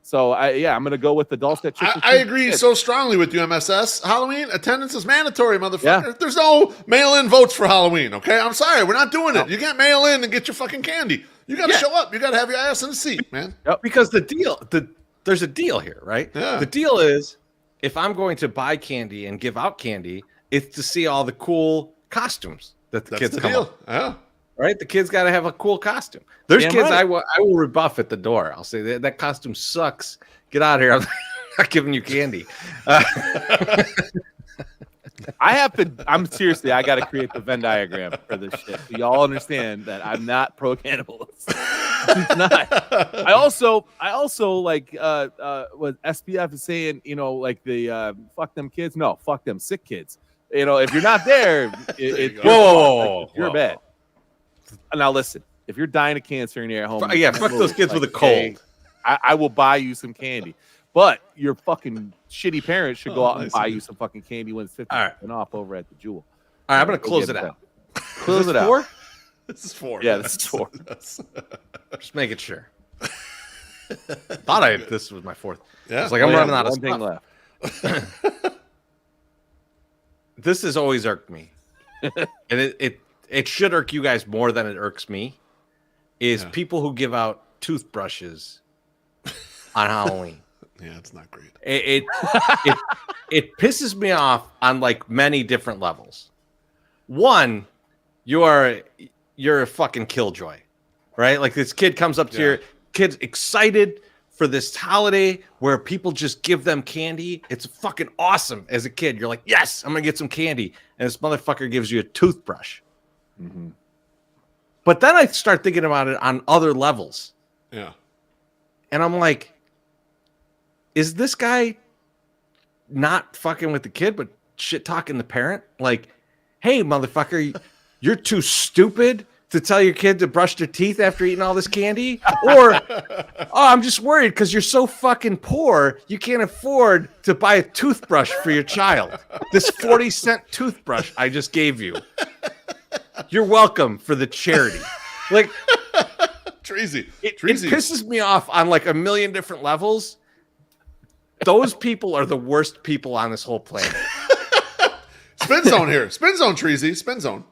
So, I'm going to go with adults that trick or treat. I agree so strongly with you, MSS. Halloween, attendance is mandatory, motherfucker. Yeah. There's no mail-in votes for Halloween, okay? I'm sorry. We're not doing it. You can't mail in and get your fucking candy. You got to show up. You got to have your ass in the seat, man. Yep. Because there's a deal here, right? Yeah. The deal is if I'm going to buy candy and give out candy, it's to see all the cool costumes that the kids come up. Yeah. Right? The kids got to have a cool costume. There's kids I will rebuff at the door. I'll say that costume sucks. Get out of here. I'm not giving you candy. I'm seriously, I got to create the Venn diagram for this shit. So y'all understand that I'm not pro cannibalism. It's not. I also like what SPF is saying, like the fuck them kids. No, fuck them sick kids. If you're not there, you're bad. Now listen, if you're dying of cancer and you're at home, fuck those kids with a cold. Hey, I will buy you some candy. But your fucking shitty parents should go out and buy you some fucking candy when it's 50% off over at the Jewel. All right, I'm going to close it out. Close it out. 4? This is 4. Yeah, this is 4. Just making sure. Thought this was my 4th. Yeah. It's like I'm running out of stuff. Left. This has always irked me. And it should irk you guys more than it irks me. Is people who give out toothbrushes on Halloween. Yeah, it's not great. It pisses me off on like many different levels. One, you're a fucking killjoy, right? Like this kid comes up to your kid's excited for this holiday where people just give them candy. It's fucking awesome. As a kid, you're like, yes, I'm gonna get some candy, and this motherfucker gives you a toothbrush. Mm-hmm. But then I start thinking about it on other levels. Yeah, and I'm like, is this guy not fucking with the kid, but shit talking the parent? Like, hey, motherfucker, you're too stupid to tell your kid to brush their teeth after eating all this candy? Or, oh, I'm just worried because you're so fucking poor, you can't afford to buy a toothbrush for your child. This 40-cent toothbrush I just gave you. You're welcome for the charity. Like, Treasy. It pisses me off on like a million different levels. Those people are the worst people on this whole planet. Spin zone here. Spin zone, Treasy. Spin zone.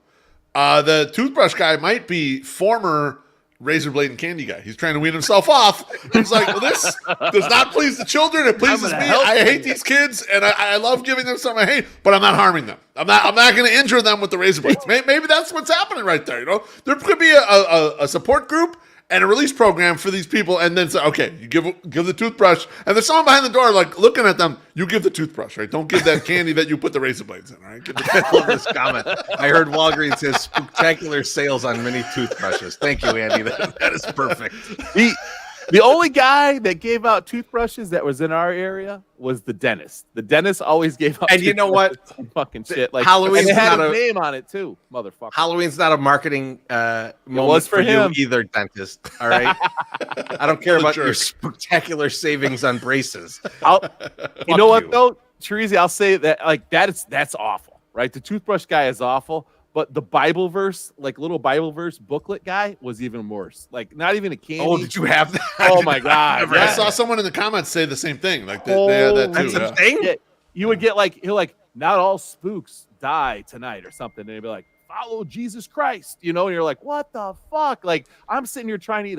The toothbrush guy might be former razor blade and candy guy. He's trying to wean himself off. He's like, well, this does not please the children. It pleases me. I hate these kids, and I love giving them something I hate, but I'm not harming them. I'm not going to injure them with the razor blades. Maybe that's what's happening right there. You know, there could be a support group and a release program for these people, and then say, okay, you give the toothbrush, and there's someone behind the door like looking at them. You give the toothbrush, right? Don't give that candy that you put the razor blades in, all right? I love this comment. I heard Walgreens has spectacular sales on mini toothbrushes. Thank you, Andy. That is perfect. The only guy that gave out toothbrushes that was in our area was the dentist. The dentist always gave out. And you know what? Fucking shit. Like Halloween had a name on it too, motherfucker. Halloween's not a markening moment for him. You either, dentist. All right. I don't care about your spectacular savings on braces. You know what though, Teresa? I'll say that like that's awful, right? The toothbrush guy is awful. But the Bible verse, like little Bible verse booklet guy, was even worse. Like not even a candy. Oh, did you have that? Oh my god! I saw someone in the comments say the same thing. Like they had that too. That's a thing. Yeah. You would get like not all spooks die tonight or something, and they'd be like, follow Jesus Christ, you know. And you're like, what the fuck? Like I'm sitting here trying to eat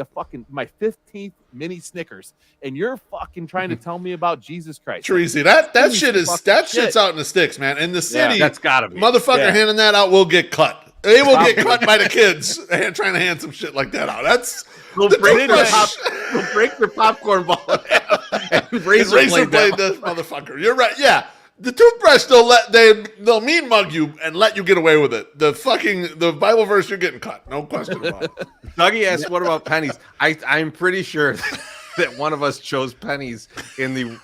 my 15th mini Snickers, and you're fucking trying to tell me about Jesus Christ. Tracy, that shit's out in the sticks, man. In the city, that's gotta be. Motherfucker handing that out will get cut. They will get cut by the kids trying to hand some shit like that out. That's we'll break their popcorn ball and razor blade this motherfucker. You're right. Yeah. The toothbrush they'll mean mug you and let you get away with it. The Bible verse, you're getting cut. No question about it. Dougie asked, "What about pennies?" I'm pretty sure that one of us chose pennies I'm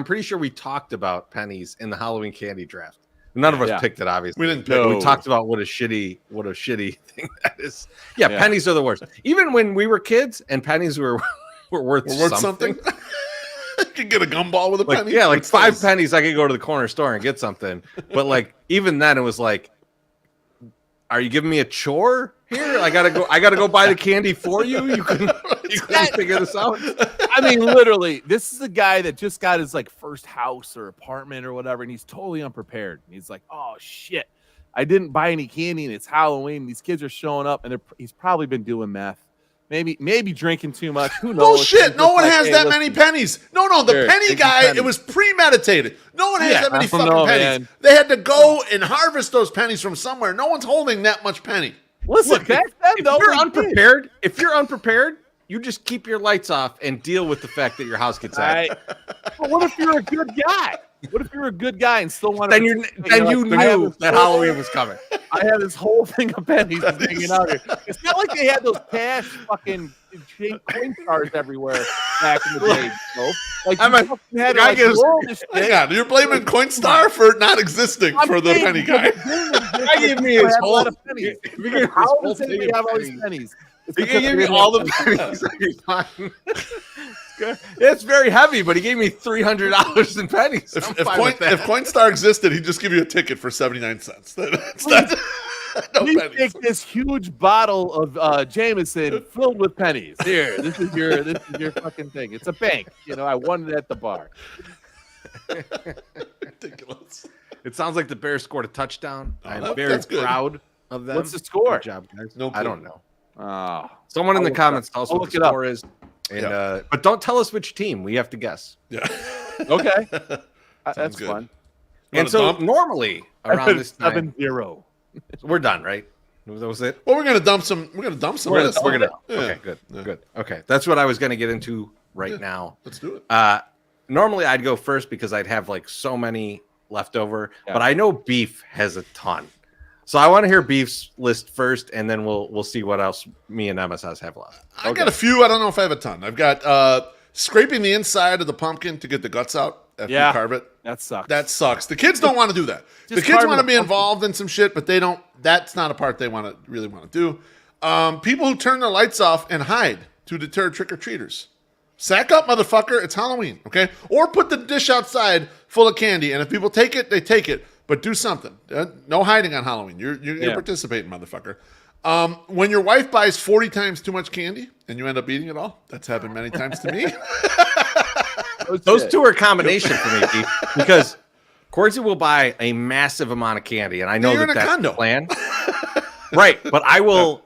pretty sure we talked about pennies in the Halloween candy draft. None of us picked it, obviously. We didn't pick. We talked about what a shitty thing that is. Yeah, pennies are the worst. Even when we were kids and pennies were worth something. You could get a gumball with a penny. Yeah, like 5 pennies, I could go to the corner store and get something. But like even then, it was like, are you giving me a chore here? I gotta go buy the candy for you. You couldn't figure this out. I mean, literally, this is a guy that just got his like first house or apartment or whatever, and he's totally unprepared. And he's like, oh shit, I didn't buy any candy, and it's Halloween. These kids are showing up, and he's probably been doing meth. Maybe drinking too much. Who knows? Bullshit. No one has that many pennies. No. The penny guy, it was premeditated. No one has that many fucking pennies. Man. They had to go and harvest those pennies from somewhere. No one's holding that much penny. Listen, if you're unprepared, you just keep your lights off and deal with the fact that your house gets out. But what if you're a good guy? What if you're a good guy and still want to? Then you knew that Halloween was coming. I had this whole thing of pennies hanging out here. It's not like they had those cash fucking coin stars everywhere back in the day. So, like, hang on, you're blaming Coinstar for not existing for the penny guy. I give me his whole pennies. How does anybody have all these pennies? He gave me all the pennies. It's very heavy, but he gave me $300 in pennies. If Coinstar existed, he'd just give you a ticket for 79 cents. You take this huge bottle of Jameson filled with pennies. Here, this is your fucking thing. It's a bank. You know, I won it at the bar. Ridiculous. It sounds like the Bears scored a touchdown. I'm very proud of them. What's the score? Good job, guys. No clue. I don't know. Oh, Someone in the comments tell us what the score is. And but don't tell us which team. We have to guess. Yeah. Okay. That's good. fun. And so normally around this time, 7-0. we're done, right? That was it. Well, we're gonna dump some. We're gonna dump some. We're gonna. Yeah. Okay, good, good. Okay, that's what I was gonna get into right now. Let's do it. Normally I'd go first because I'd have like so many left over, Yeah. but I know Beef has a ton. So I want to hear Beef's list first, and then we'll see what else me and MSS have left. I've got a few. I don't know if I have a ton. I've got scraping the inside of the pumpkin to get the guts out after you carve it. That sucks. That sucks. The kids don't want to do that. The Just kids carve want to the be pumpkin. involved in some shit, but they don't. That's not a part they really want to do. People who turn their lights off and hide to deter trick-or-treaters. Sack up, motherfucker. It's Halloween, okay? Or put the dish outside full of candy, and if people take it, they take it. But do something. No hiding on Halloween. You're participating, motherfucker. When your wife buys 40 times too much candy and you end up eating it all, that's happened many times to me. Those two are a combination for me, Beef, because Cordsy will buy a massive amount of candy, and I know You're in a that's condo. the plan. Right, but I will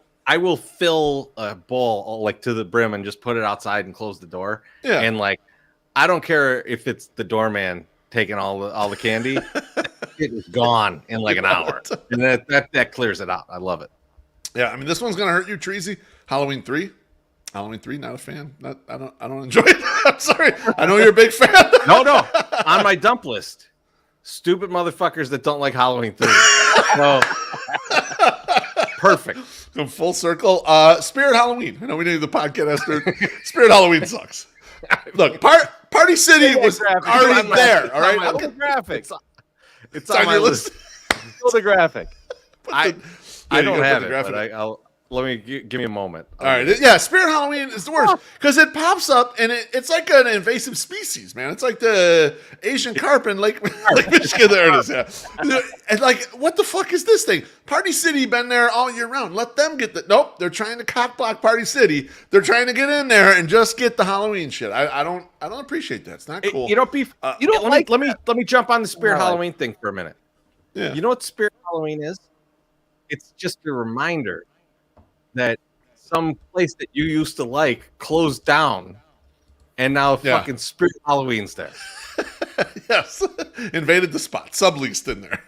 fill a bowl like to the brim and just put it outside and close the door. Yeah. And like, I don't care if it's the doorman taking all the candy. It is gone in like an hour, and that clears it out. I love it. Yeah, I mean, this one's gonna hurt you, Treasy. Halloween 3, not a fan. I don't enjoy it. I'm sorry. I know you're a big fan. No, on my dump list, stupid motherfuckers that don't like Halloween 3. So perfect. Come full circle. Spirit Halloween. I know we need the podcast. Spirit Halloween sucks. Look, Party City was already there. All right, Look at the graphic. It's on your list. Show the graphic. I don't have it, graphic. but I'll let me give me a moment. All right, yeah, Spirit Halloween is the worst because it pops up and it's like an invasive species, man. It's like the Asian carp in Lake Michigan. There it is. Yeah, and like, what the fuck is this thing? Party City been there all year round. Let them get the. Nope, they're trying to cockblock Party City. They're trying to get in there and just get the Halloween shit. I don't appreciate that. It's not cool. You don't be. You don't let me jump on the Spirit Halloween thing for a minute. Yeah. You know what Spirit Halloween is? It's just a reminder that some place that you used to like closed down, and now fucking Spirit Halloween's there. Yes, invaded the spot, subleased in there.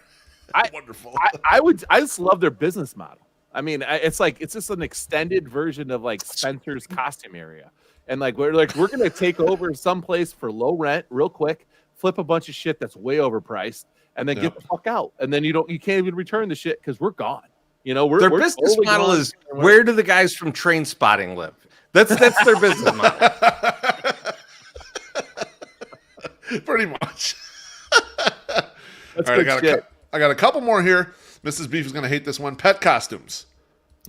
Wonderful. I just love their business model. I mean, it's just an extended version of like Spencer's costume area, and we're gonna take over someplace for low rent, real quick, flip a bunch of shit that's way overpriced, and then get the fuck out. And then you can't even return the shit because we're gone. You know, Their business totally model gone. is, where do the guys from Train Spotting live? That's their business model. Pretty much. That's All right, good I got a couple more here. Mrs. Beef is going to hate this one. Pet costumes.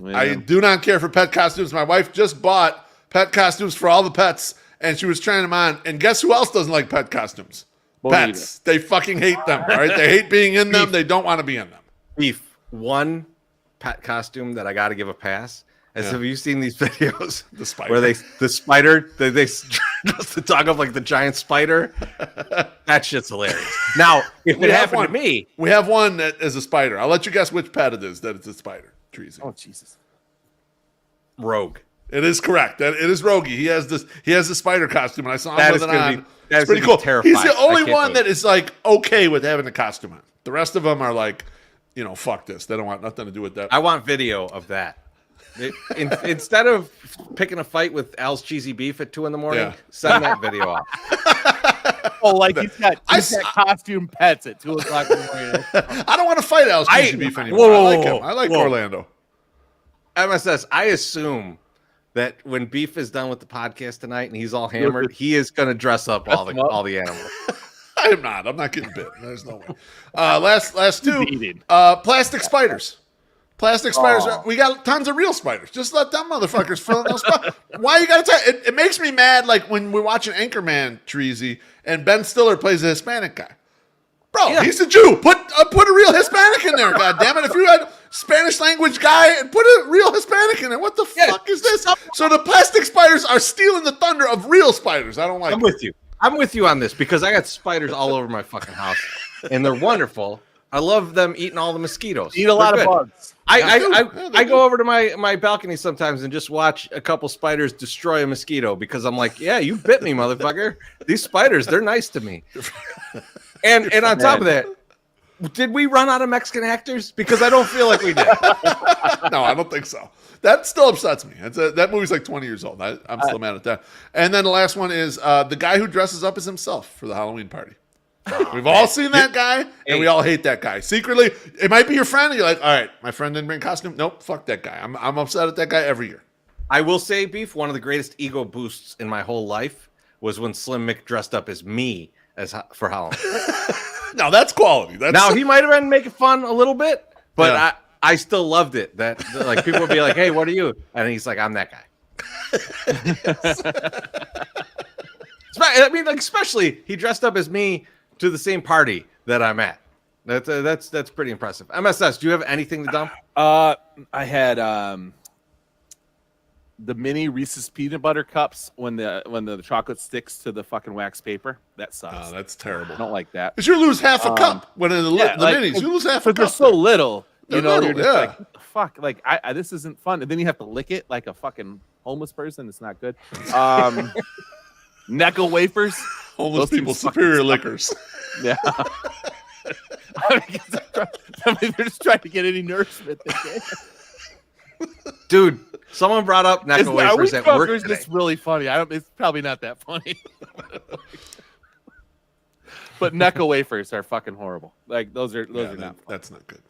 Yeah. I do not care for pet costumes. My wife just bought pet costumes for all the pets, and she was trying them on. And guess who else doesn't like pet costumes? Bonita. Pets. They fucking hate them. All right, they hate being in them. They don't want to be in them. Beef, one pet costume that I got to give a pass. Have you seen these videos? The spider. Where they just to talk of like the giant spider. That shit's hilarious. Now, if it happened to me, we have one that is a spider. I'll let you guess which pet it is that it's a spider. Treasy. Oh Jesus. Rogue. It is correct. It is Rogie. He has the spider costume, and I saw him with it on. That's pretty cool. Terrifying. He's the only one that is like okay with having a costume on. The rest of them are like, fuck this. They don't want nothing to do with that. I want video of that. Instead of picking a fight with Al's Cheesy Beef at 2 a.m, send that video off. He's got costume pets at 2:00 in the morning. I don't want to fight Al's Cheesy Beef anymore. Whoa, I like him. I like Orlando. MSS, I assume that when Beef is done with the podcast tonight and he's all hammered, he is going to dress up all the animals. I am not. I'm not getting bit. There's no way. Last two. Plastic spiders. Plastic spiders. We got tons of real spiders. Just let them motherfuckers fill in those spots. Why you got to tell? It makes me mad. Like when we're watching Anchorman, Treasy, and Ben Stiller plays a Hispanic guy. Bro, he's a Jew. Put a real Hispanic in there. God damn it! If you had Spanish language guy and put a real Hispanic in there, what the fuck is this? So the plastic spiders are stealing the thunder of real spiders. I don't like. I'm with you on this because I got spiders all over my fucking house, and they're wonderful. I love them eating all the mosquitoes. Eat a lot of bugs. I go over to my balcony sometimes and just watch a couple spiders destroy a mosquito because I'm like, yeah, you bit me, motherfucker. These spiders, they're nice to me. And on top of that, did we run out of Mexican actors? Because I don't feel like we did. No, I don't think so. That still upsets me. That movie's like 20 years old. I'm still mad at that. And then the last one is the guy who dresses up as himself for the Halloween party. We've all seen that guy, and we all hate that guy. Secretly, it might be your friend, and you're like, all right, my friend didn't bring costume. Nope, fuck that guy. I'm upset at that guy every year. I will say, Beef, one of the greatest ego boosts in my whole life was when Slim Mick dressed up as me for Halloween. No, that's quality. Now, he might have been making fun a little bit, but yeah. I still loved it. That like people would be like, hey, what are you? And he's like, I'm that guy. I mean, like, especially he dressed up as me to the same party that I'm at. That's pretty impressive. MSS, do you have anything to dump? I had the mini Reese's peanut butter cups when the chocolate sticks to the fucking wax paper. That sucks. Oh, that's terrible. I don't like that. Because you lose half a cup when in the minis. You lose half a cup. They're so little. They're little, you're just like, what the fuck? Like, this isn't fun. And then you have to lick it like a fucking homeless person. It's not good. Necco wafers. Homeless people, superior liquors. Yeah. They're just trying to get any nourishment they can. Dude, someone brought up Necco wafers at work today. It's really funny. It's probably not that funny. But Necco wafers are fucking horrible. Like those are not fun. That's not good.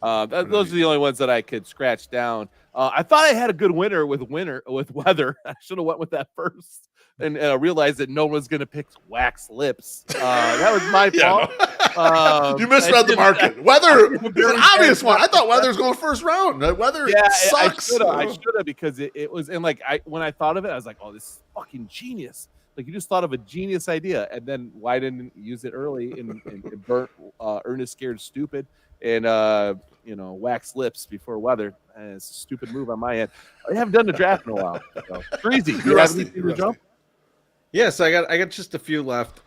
Those are the only ones that I could scratch down. I thought I had a good winner with weather. I should have went with that first, and realized that no one's gonna pick wax lips. That was my fault. You misread the market. Weather is an obvious one. I thought weather's going first round. Weather sucks. I should have because it was, and like when I thought of it, I was like, oh, this is fucking genius. Like, you just thought of a genius idea, and then why didn't you use it early and burnt Ernest Scared Stupid and wax lips before weather? And it's a stupid move on my end. I haven't done the draft in a while. So. Breezy, you have anything to jump? Yes, I got just a few left.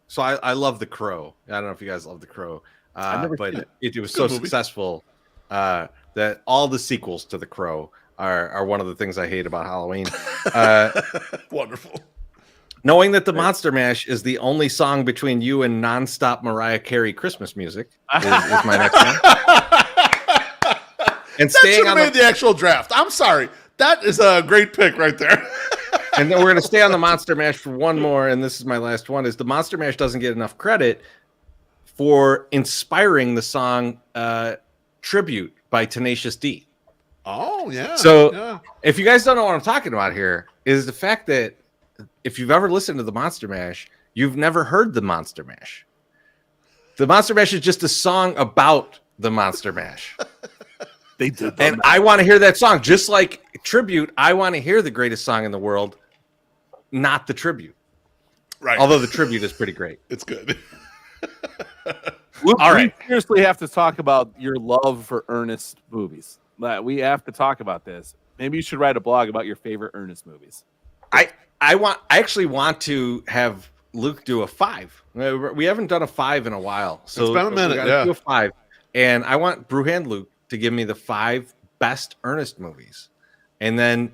So I love The Crow. I don't know if you guys love The Crow, but it was so successful that all the sequels to The Crow are one of the things I hate about Halloween. Wonderful. Knowing that the Monster Mash is the only song between you and nonstop Mariah Carey Christmas music is my next one. And that should have made the actual draft. I'm sorry. That is a great pick right there. And then we're going to stay on the Monster Mash for one more, and this is my last one, is the Monster Mash doesn't get enough credit for inspiring the song Tribute by Tenacious D. Oh, yeah. So if you guys don't know what I'm talking about here, is the fact that if you've ever listened to the Monster Mash, you've never heard the Monster Mash. The Monster Mash is just a song about the Monster Mash. They did, and I want to hear that song. Just like Tribute, I want to hear the greatest song in the world, not the Tribute. Right. Although the Tribute is pretty great. It's good. All right. We seriously have to talk about your love for Ernest movies. We have to talk about this. Maybe you should write a blog about your favorite Ernest movies. I actually want to have Luke do a 5. We haven't done a 5 in a while. So it's been a minute. Do a 5. And I want Brewhand Luke to give me the 5 best Ernest movies. And then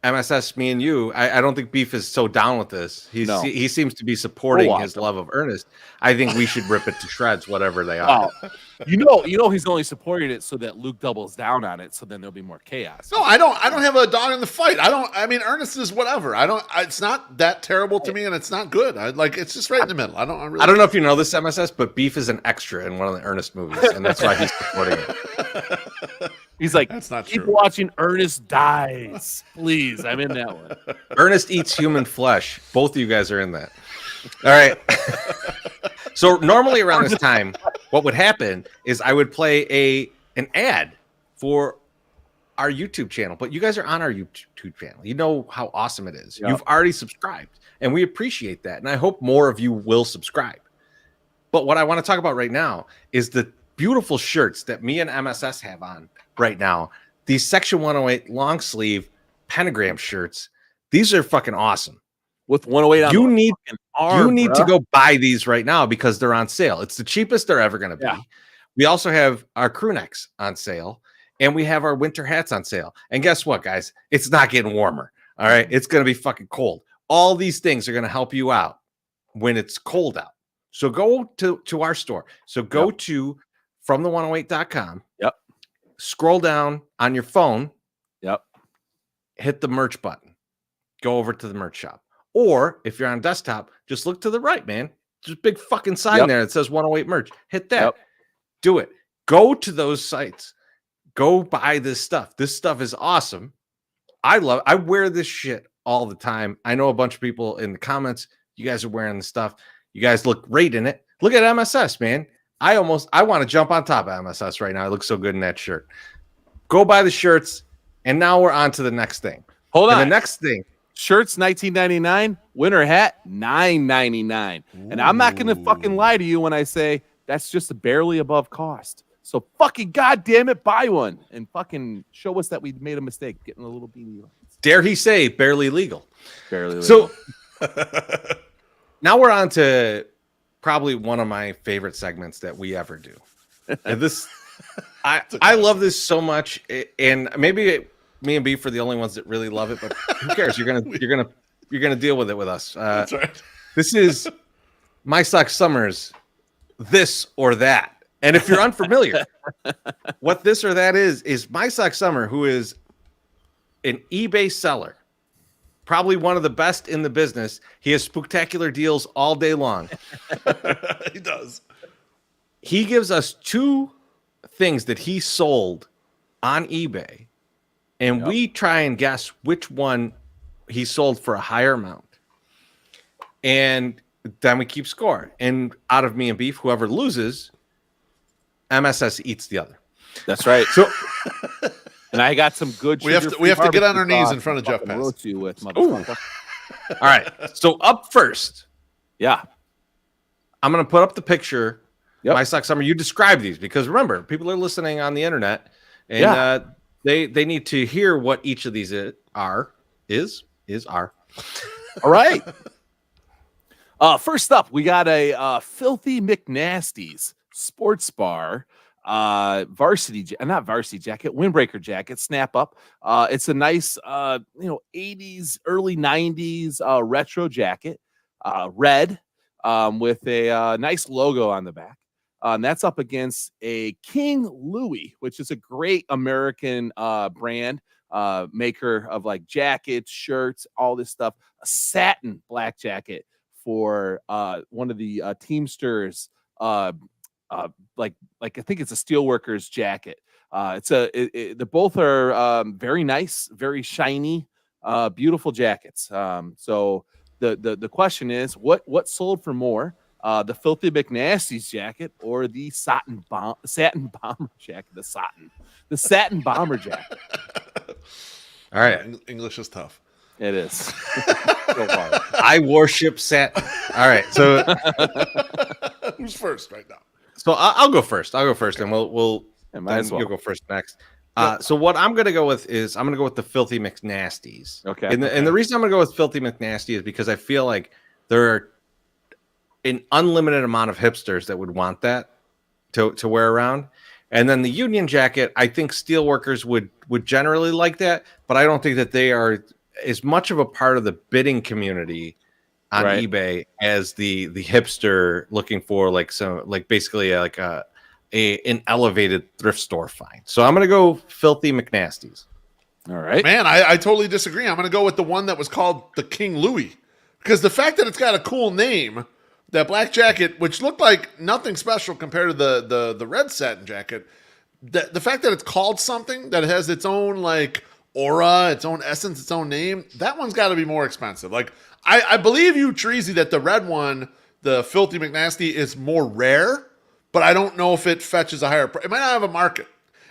MSS, me and you, I don't think Beef is so down with this. He seems to be supporting his love of Ernest. I think we should rip it to shreds, whatever they are. You know he's only supporting it so that Luke doubles down on it, so then there'll be more chaos. No, I don't have a dog in the fight. I mean, Ernest is whatever. It's not that terrible to me, and it's not good. It's just right in the middle. I don't know if you know this, MSS, but Beef is an extra in one of the Ernest movies, and that's why he's supporting it. He's like, that's not keep true. Watching Ernest Dies, please. I'm in that one. Ernest Eats Human Flesh. Both of you guys are in that. All right. So normally around this time, what would happen is I would play an ad for our YouTube channel. But you guys are on our YouTube channel. You know how awesome it is. Yep. You've already subscribed, and we appreciate that. And I hope more of you will subscribe. But what I want to talk about right now is the beautiful shirts that me and MSS have on right now. These Section 108 long sleeve pentagram shirts. These are fucking awesome. with 108 on You the need fucking arm, you need bruh. to go buy these right now because they're on sale. It's the cheapest they're ever going to be. Yeah. We also have our crew necks on sale, and we have our winter hats on sale. And guess what, guys? It's not getting warmer. All right, it's going to be fucking cold. All these things are going to help you out when it's cold out. So go to our store. So go to FromThe108.com. Yep. Scroll down on your phone. Yep. Hit the merch button. Go over to the merch shop. Or if you're on desktop, just look to the right, man. There's a big fucking sign there that says 108 merch. Hit that. Yep. Do it. Go to those sites. Go buy this stuff. This stuff is awesome. I wear this shit all the time. I know a bunch of people in the comments. You guys are wearing the stuff. You guys look great in it. Look at MSS, man. I want to jump on top of MSS right now. I look so good in that shirt. Go buy the shirts. And now we're on to the next thing. Hold on. The next thing. Shirts $19.99, winter hat $9.99. And I'm not gonna fucking lie to you when I say that's just barely above cost. So fucking goddamn it, buy one and fucking show us that we made a mistake getting a little beanie. Dare he say barely legal? Barely legal. So now we're on to probably one of my favorite segments that we ever do. And this, I love this so much, and maybe me and Beef are the only ones that really love it, but who cares? You're gonna deal with it with us. That's right. This is My Sock Summers, this or that. And if you're unfamiliar, what this or that is My Sock Summer, who is an eBay seller, probably one of the best in the business. He has spectacular deals all day long. He does. He gives us two things that he sold on eBay, and we try and guess which one he sold for a higher amount. And then we keep score. And out of me and Beef, whoever loses, MSS eats the other. That's right. So, and I got some good. We have to get on our knees in front of Jeff Pass. Roast you with, motherfucker. all right. So up first, Yeah. I'm going to put up the picture. Yep. My Sock Summer. You describe these because remember, people are listening on the internet, and they need to hear what each of these are. All right. First up, we got a Filthy McNasty's sports bar, not varsity jacket, windbreaker jacket, snap up. It's a nice, 80s, early 90s retro jacket, red, with a nice logo on the back. And that's up against a King Louis, which is a great American brand, maker of like jackets, shirts, all this stuff. A satin black jacket for one of the Teamsters, like I think it's a steelworkers jacket. They both are very nice, very shiny, beautiful jackets. So the question is, what sold for more? The Filthy McNasty's jacket or the satin bomber jacket? The satin bomber jacket. All right. English is tough. It is. So hard. I worship satin. All right. So Who's first right now? So I'll go first. And we'll might as well. You'll go first next. So what I'm going to go with is I'm going to go with the Filthy McNasty's. Okay. And the reason I'm going to go with Filthy McNasty is because I feel like there are an unlimited amount of hipsters that would want that to wear around. And then the Union jacket, I think steelworkers would generally like that, but I don't think that they are as much of a part of the bidding community on eBay as the hipster looking for basically an elevated thrift store find. So I'm going to go Filthy McNasty's. All right. Man, I totally disagree. I'm going to go with the one that was called the King Louis, because the fact that it's got a cool name, that black jacket, which looked like nothing special compared to the red satin jacket, the fact that it's called something that has its own like aura, its own essence, its own name, that one's got to be more expensive. Like I believe you, Treasy, that the red one, the Filthy McNasty, is more rare, but I don't know if it fetches a higher price. It might not have a market.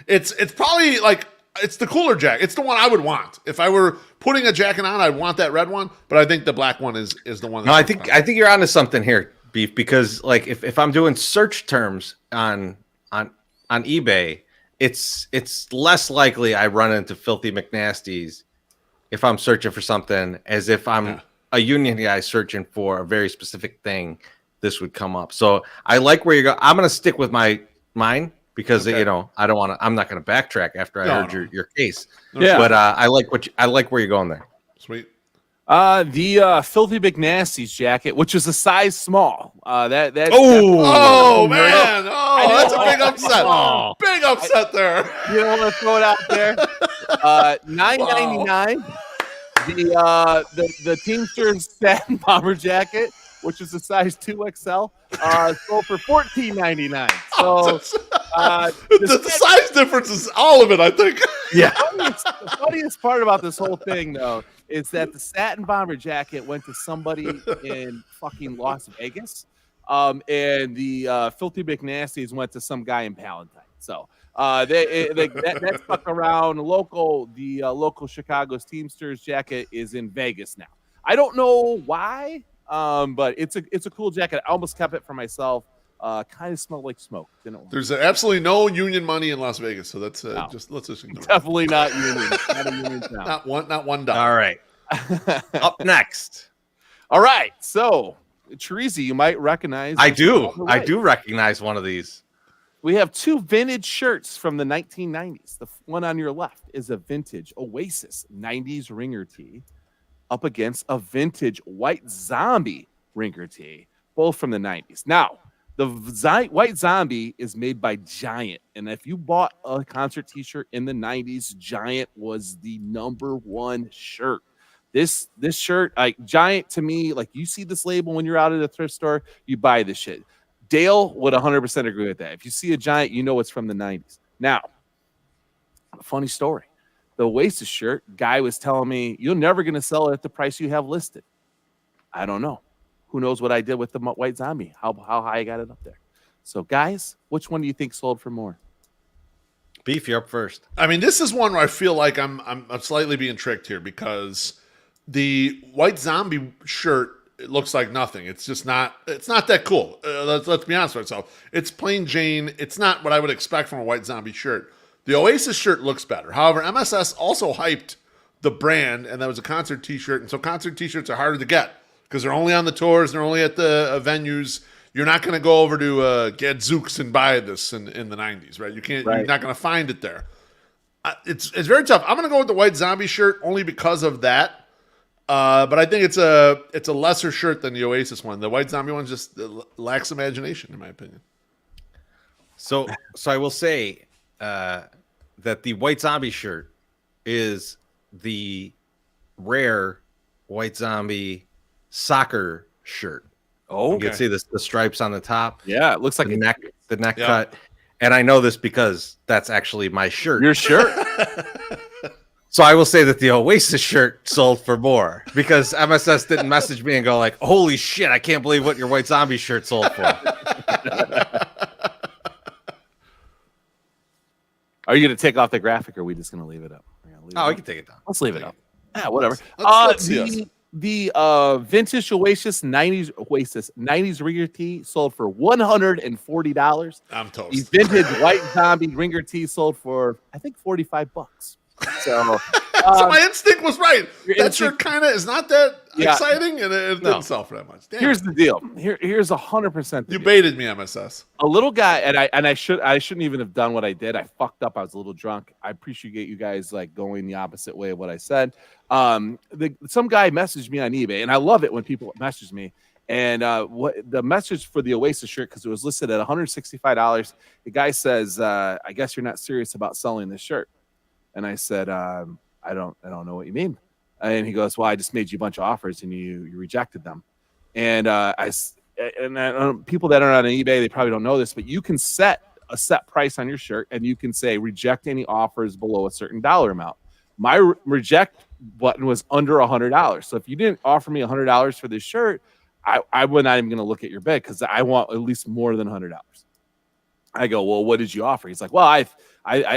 It's probably like, it's the cooler jacket. It's the one I would want. If I were putting a jacket on, I'd want that red one, but I think the black one is the one. No, I think you're onto something here, Beef, because like if I'm doing search terms on eBay, it's less likely I run into Filthy McNasty's if I'm searching for something as if I'm a union guy searching for a very specific thing, this would come up. So I like where you go. I'm going to stick with mine because Okay. you know I don't want to. I'm not going to backtrack after I heard your case. Yeah. But I like where you're going there. Sweet. The Filthy Big Nasties jacket, which is a size small. That's Oh man! Oh, know. that's a big upset. Oh. Big upset there. You don't want to throw it out there. $9.99. The Teamsters satin bomber jacket, which is a size 2XL, sold for $14.99. So The size difference is all of it, I think. Yeah. The funniest part about this whole thing, though, is that the satin bomber jacket went to somebody in fucking Las Vegas, and the Filthy Big Nasties went to some guy in Palatine. So that stuck around. The local Chicago's Teamsters jacket is in Vegas now. I don't know why, but it's a cool jacket. I almost kept it for myself. Kind of smelled like smoke. There's absolutely no union money in Las Vegas, so that's No. let's just ignore it. Definitely not union. It's not a union town. Not $1. All right. Up next. All right. So, Teresa, you might recognize. I this do. on the I right. do recognize one of these. We have two vintage shirts from the 1990s. The one on your left is a vintage Oasis 90s ringer tee up against a vintage White Zombie ringer tee, both from the 90s. Now, the White Zombie is made by Giant. And if you bought a concert t-shirt in the 90s, Giant was the #1 shirt. This shirt, like Giant, to me, like you see this label when you're out at a thrift store, you buy this shit. Dale would 100% agree with that. If you see a Giant, you know it's from the 90s. Now, a funny story. The Oasis shirt, guy was telling me, you're never going to sell it at the price you have listed. I don't know. Who knows what I did with the White Zombie, how high I got it up there. So, guys, which one do you think sold for more? Beef, you're up first. I mean, this is one where I feel like I'm slightly being tricked here because the White Zombie shirt, it looks like nothing. It's just not. It's not that cool. Let's be honest with ourselves. It's plain Jane. It's not what I would expect from a White Zombie shirt. The Oasis shirt looks better. However, MSS also hyped the brand, and that was a concert T-shirt. And so concert T-shirts are harder to get because they're only on the tours. They're only at the venues. You're not going to go over to Gadzooks and buy this in the 90s, right? You can't. Right. You're not going to find it there. It's very tough. I'm going to go with the White Zombie shirt only because of that. But I think it's a lesser shirt than the Oasis one. The White Zombie one just lacks imagination, in my opinion. So I will say that the White Zombie shirt is the rare White Zombie soccer shirt. Oh, You can see the stripes on the top. yeah, it looks like The neck Yeah. cut. And I know this because that's actually my shirt. your shirt. So I will say that the Oasis shirt sold for more because MSS didn't message me and go like, holy shit, I can't believe what your White Zombie shirt sold for. Are you going to take off the graphic, or are we just going to leave it up? Oh, we can take it down. Let's leave it up. Yeah, whatever. Let's see us. The vintage Oasis 90s ringer tee sold for $140. I'm The toast. vintage White Zombie ringer tee sold for, I think, $45. So, So my instinct was right. your That instinct- shirt kind of is not that Yeah. exciting, and it No. didn't sell for that much. Damn. here's the deal. Here's 100%. the You deal. baited me, MSS. A little guy, and I shouldn't even have done what I did. I fucked up. I was a little drunk. I appreciate you guys like going the opposite way of what I said. Some guy messaged me on eBay, and I love it when people message me. And what the message for the Oasis shirt, because it was listed at $165. The guy says, "I guess you're not serious about selling this shirt." And I said, "I don't know what you mean." And he goes, "Well, I just made you a bunch of offers, and you rejected them." And people that are on eBay, they probably don't know this, but you can set a set price on your shirt, and you can say reject any offers below a certain dollar amount. My reject button was under $100. So if you didn't offer me $100 for this shirt, I was not even going to look at your bid because I want at least more than $100. I go, well, what did you offer? He's like, well, I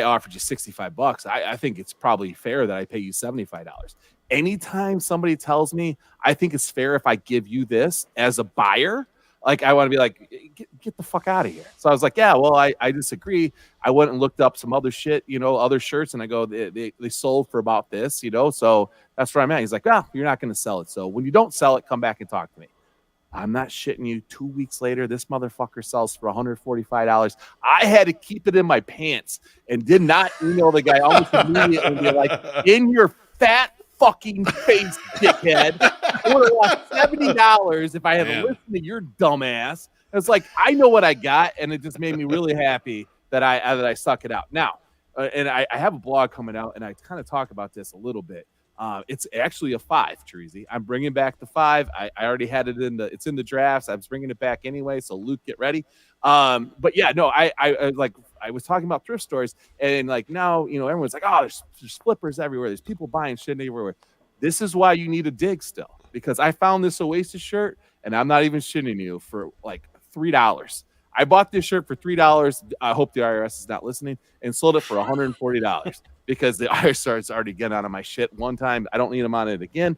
offered you $65. I think it's probably fair that I pay you $75. Anytime somebody tells me I think it's fair if I give you this as a buyer, Like, I want to be like, get the fuck out of here. So I was like, yeah, well, I disagree. I went and looked up some other shit, other shirts, and I go, they sold for about this, so that's where I'm at. He's like, you're not going to sell it. So when you don't sell it, come back and talk to me. I'm not shitting you. 2 weeks later, this motherfucker sells for $145. I had to keep it in my pants and did not email the guy almost immediately and be like, in your fat fucking face, dickhead. I would have lost $70 if I had to listen to your dumbass. It's like, I know what I got, and it just made me really happy that I suck it out. Now, and I have a blog coming out, and I kind of talk about this a little bit. It's actually a 5, Treasy. I'm bringing back the 5. I already had it it's in the drafts. I was bringing it back anyway. So Luke, get ready. But yeah, no, I was talking about thrift stores, and like now, everyone's like, oh, there's flippers everywhere. There's people buying shit everywhere. This is why you need a dig still, because I found this Oasis shirt, and I'm not even shitting you, for like $3. I bought this shirt for $3. I hope the IRS is not listening, and sold it for $140 because the IRS already getting out of my shit one time. I don't need them on it again.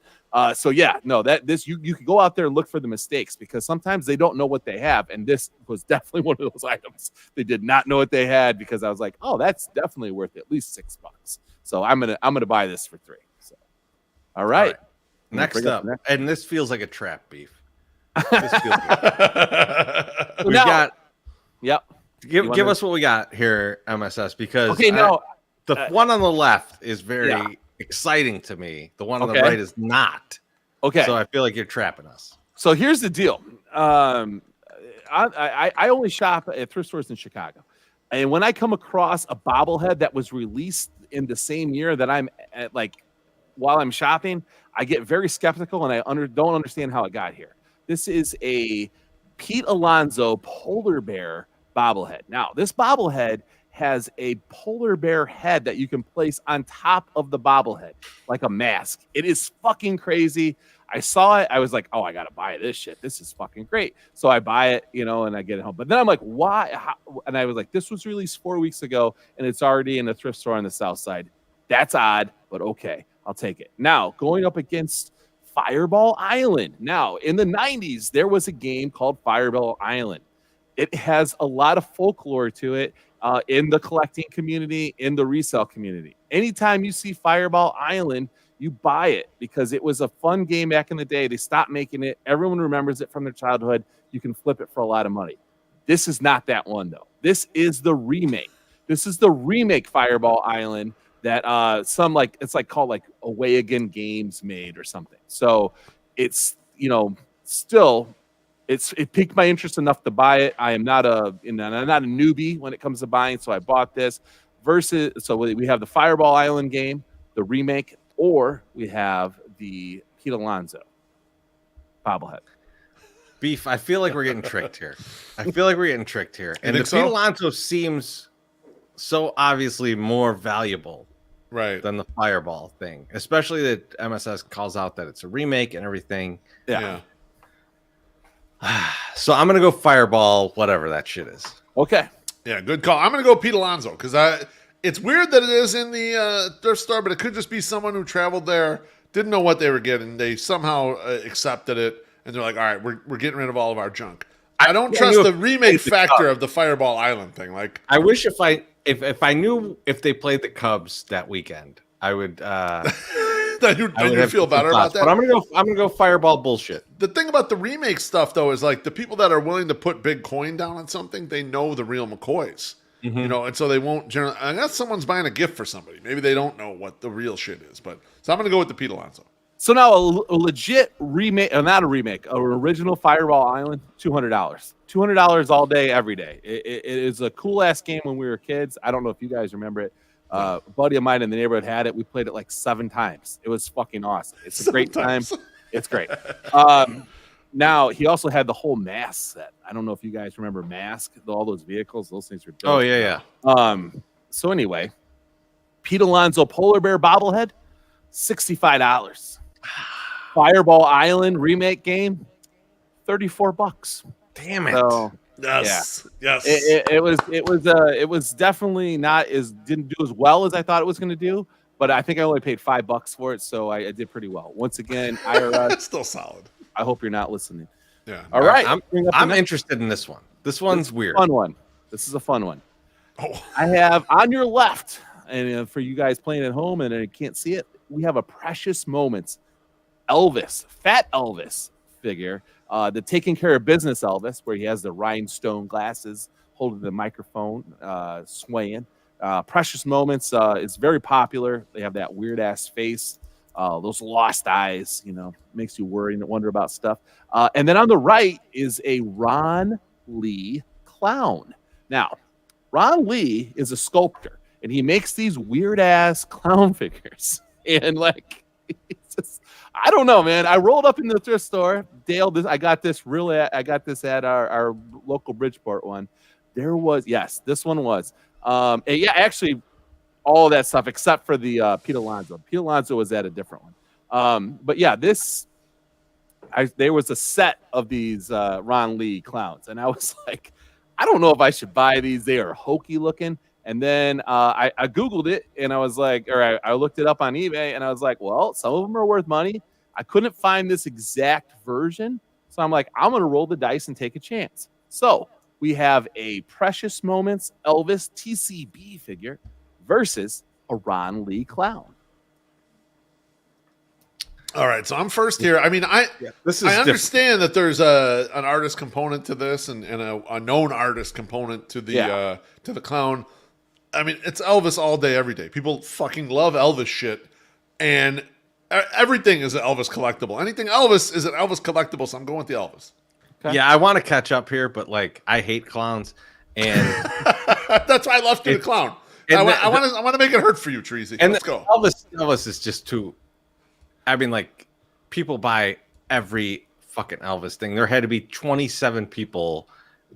So yeah, no, you could go out there and look for the mistakes, because sometimes they don't know what they have, and this was definitely one of those items. They did not know what they had, because I was like, oh, that's definitely worth at least $6. So I'm gonna buy this for $3. So all right. Next up, and this feels like a trap, Beef. This feels We've got. Yep. Give us what we got here, MSS, because the one on the left is very exciting to me. The one on the right is not. Okay. So I feel like you're trapping us. So here's the deal. I only shop at thrift stores in Chicago. And when I come across a bobblehead that was released in the same year that I'm at, while I'm shopping, I get very skeptical, and I don't understand how it got here. This is a Pete Alonso polar bear bobblehead. Now, this bobblehead has a polar bear head that you can place on top of the bobblehead like a mask. It is fucking crazy. I saw it. I was like, oh, I got to buy this shit. This is fucking great. So I buy it, and I get it home. But then I'm like, why? And I was like, this was released 4 weeks ago, and it's already in a thrift store on the south side. That's odd, but okay, I'll take it. Now, going up against Fireball Island. Now, in the 90s, there was a game called Fireball Island. It has a lot of folklore to it in the collecting community, in the resale community. Anytime you see Fireball Island, you buy it, because it was a fun game back in the day. They stopped making it. Everyone remembers it from their childhood. You can flip it for a lot of money. This is not that one, though. This is the remake. This is the remake Fireball Island that called Away Again Games made or something. So it's, still, it piqued my interest enough to buy it. I'm not a newbie when it comes to buying, so I bought this. So we have the Fireball Island game, the remake, or we have the Pete Alonso bobblehead. Beef, I feel like we're getting tricked here. And the Pete Alonso seems so obviously more valuable than the Fireball thing, especially that MSS calls out that it's a remake and everything. Yeah. So I'm gonna go Fireball, whatever that shit is. Okay. Yeah, good call. I'm gonna go Pete Alonso, because it's weird that it is in the thrift store, but it could just be someone who traveled there, didn't know what they were getting. They somehow accepted it, and they're like, all right, we're getting rid of all of our junk. I don't trust the remake factor of the Fireball Island thing. Like, I wish if I knew if they played the Cubs that weekend, I would then you feel better about that. But I'm gonna go Fireball bullshit. The thing about the remake stuff, though, is like the people that are willing to put big coin down on something, they know the real McCoys, and so they won't generally. Unless someone's buying a gift for somebody, maybe they don't know what the real shit is. But so I'm gonna go with the Pete Alonso. So now a legit remake, not a remake, an original Fireball Island, $200. $200 all day, every day. It is a cool ass game when we were kids. I don't know if you guys remember it. A buddy of mine in the neighborhood had it. We played it like 7 times. It was fucking awesome. It's a great time. It's great. Now, he also had the whole Mask set. I don't know if you guys remember Mask, all those vehicles. Those things were dope. Oh, yeah. So anyway, Pete Alonso Polar Bear bobblehead, $65. Fireball Island remake game, $34. Damn it. So, yes. It was definitely didn't do as well as I thought it was going to do, but I think I only paid $5 for it, so I did pretty well. Once again, IRS, still solid. I hope you're not listening. Yeah. All right. I'm interested in this one. This one's weird. Fun one. This is a fun one. Oh. I have on your left, and for you guys playing at home and you can't see it, we have a Precious Moments Elvis, Fat Elvis figure, the Taking Care of Business Elvis, where he has the rhinestone glasses, holding the microphone, swaying. Precious Moments is very popular. They have that weird ass face, those lost eyes, makes you worry and wonder about stuff. And then on the right is a Ron Lee clown. Now, Ron Lee is a sculptor, and he makes these weird ass clown figures. And it's just, I don't know, man. I rolled up in the thrift store, Dale. I got this at our local Bridgeport one. This one was. Actually, all that stuff except for the Pete Alonso. Pete Alonso was at a different one. But yeah, there was a set of these Ron Lee clowns, and I was like, I don't know if I should buy these. They are hokey looking. And then I Googled it, and I was like, I looked it up on eBay, and I was like, well, some of them are worth money. I couldn't find this exact version. So I'm like, I'm going to roll the dice and take a chance. So we have a Precious Moments Elvis TCB figure versus a Ron Lee clown. All right, so I'm first here. I mean, I understand that there's an artist component to this and a known artist component to the clown. I mean, it's Elvis all day, every day. People fucking love Elvis shit, and everything is an Elvis collectible. Anything Elvis is an Elvis collectible, so I'm going with the Elvis. Okay. Yeah, I want to catch up here, but I hate clowns, and that's why I left you the clown. I want to make it hurt for you, Treasy. Let's go. Elvis is just too. I mean, people buy every fucking Elvis thing. There had to be 27 people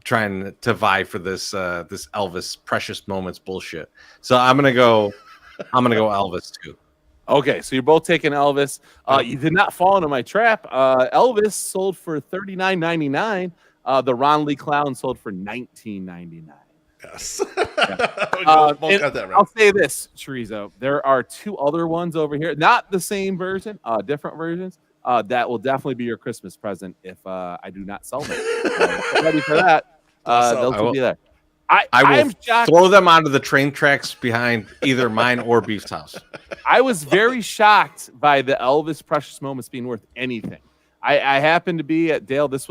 trying to vie for this Elvis Precious Moments bullshit. So I'm gonna go Elvis too. Okay, so you're both taking Elvis. You did not fall into my trap. Elvis sold for $39.99. The Ron Lee clown sold for $19.99. Yes. Both got that right. I'll say this, Chorizo. There are two other ones over here, not the same version, different versions. That will definitely be your Christmas present if I do not sell them. Get ready for that. They'll be there. I will throw them onto the train tracks behind either mine or Beef's house. I was very shocked by the Elvis Precious Moments being worth anything. I happened to be at Dale. These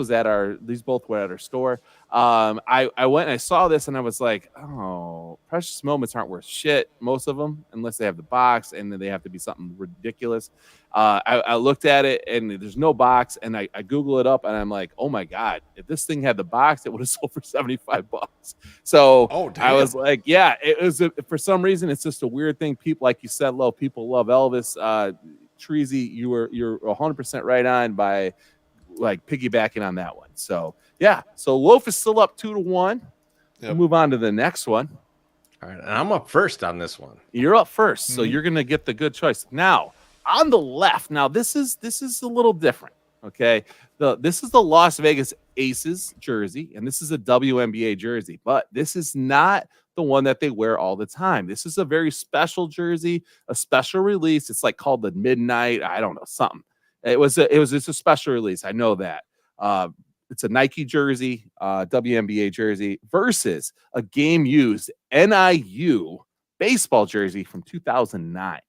both were at our store. I went and I saw this and I was like, oh, Precious Moments aren't worth shit, most of them, unless they have the box, and then they have to be something ridiculous. I looked at it and there's no box, and I Google it up and I'm like, oh my God, if this thing had the box, it would have sold for $75. So I was like, yeah, it was for some reason, it's just a weird thing. People, like you said, people love Elvis. Treasy, you're 100% right on by piggybacking on that one. So yeah, so Loaf is still up 2-1. Yep. We'll move on to the next one. All right, and I'm up first on this one. You're up first, so you're gonna get the good choice. Now on the left, this is a little different. Okay, this is the Las Vegas Aces jersey, and this is a WNBA jersey, but this is not the one that they wear all the time. This is a very special jersey, a special release. It's called the Midnight. I don't know, something. It's a special release. I know that. It's a Nike jersey, WNBA jersey versus a game used NIU baseball jersey from 2009.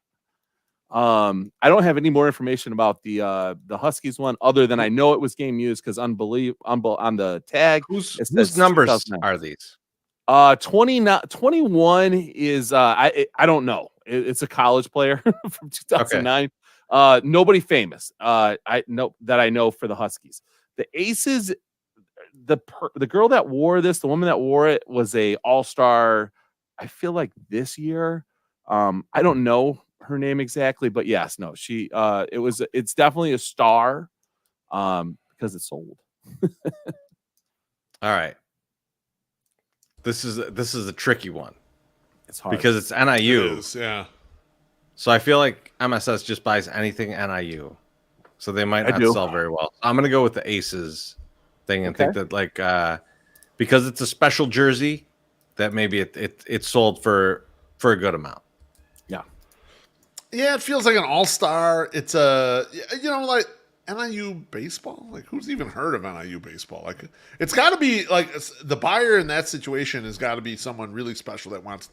I don't have any more information about the Huskies one other than I know it was game used because on the tag. Whose numbers are these? 21 is I don't know. It's a college player from 2009. Okay. Nobody famous. I know for the Huskies. The Aces, the girl that wore this, the woman that wore it was a all-star. I feel like this year. I don't know her name exactly, but yes, no, she. It's definitely a star, because it's sold. All right. This is a tricky one. It's hard because it's NIU. It is, yeah. So I feel like MSS just buys anything NIU, so they might not sell very well. I'm gonna go with the Aces thing and think that because it's a special jersey, that maybe it sold for a good amount. Yeah, it feels like an all-star. It's NIU baseball? Like, who's even heard of NIU baseball? Like, it's got to be like the buyer in that situation has got to be someone really special that wants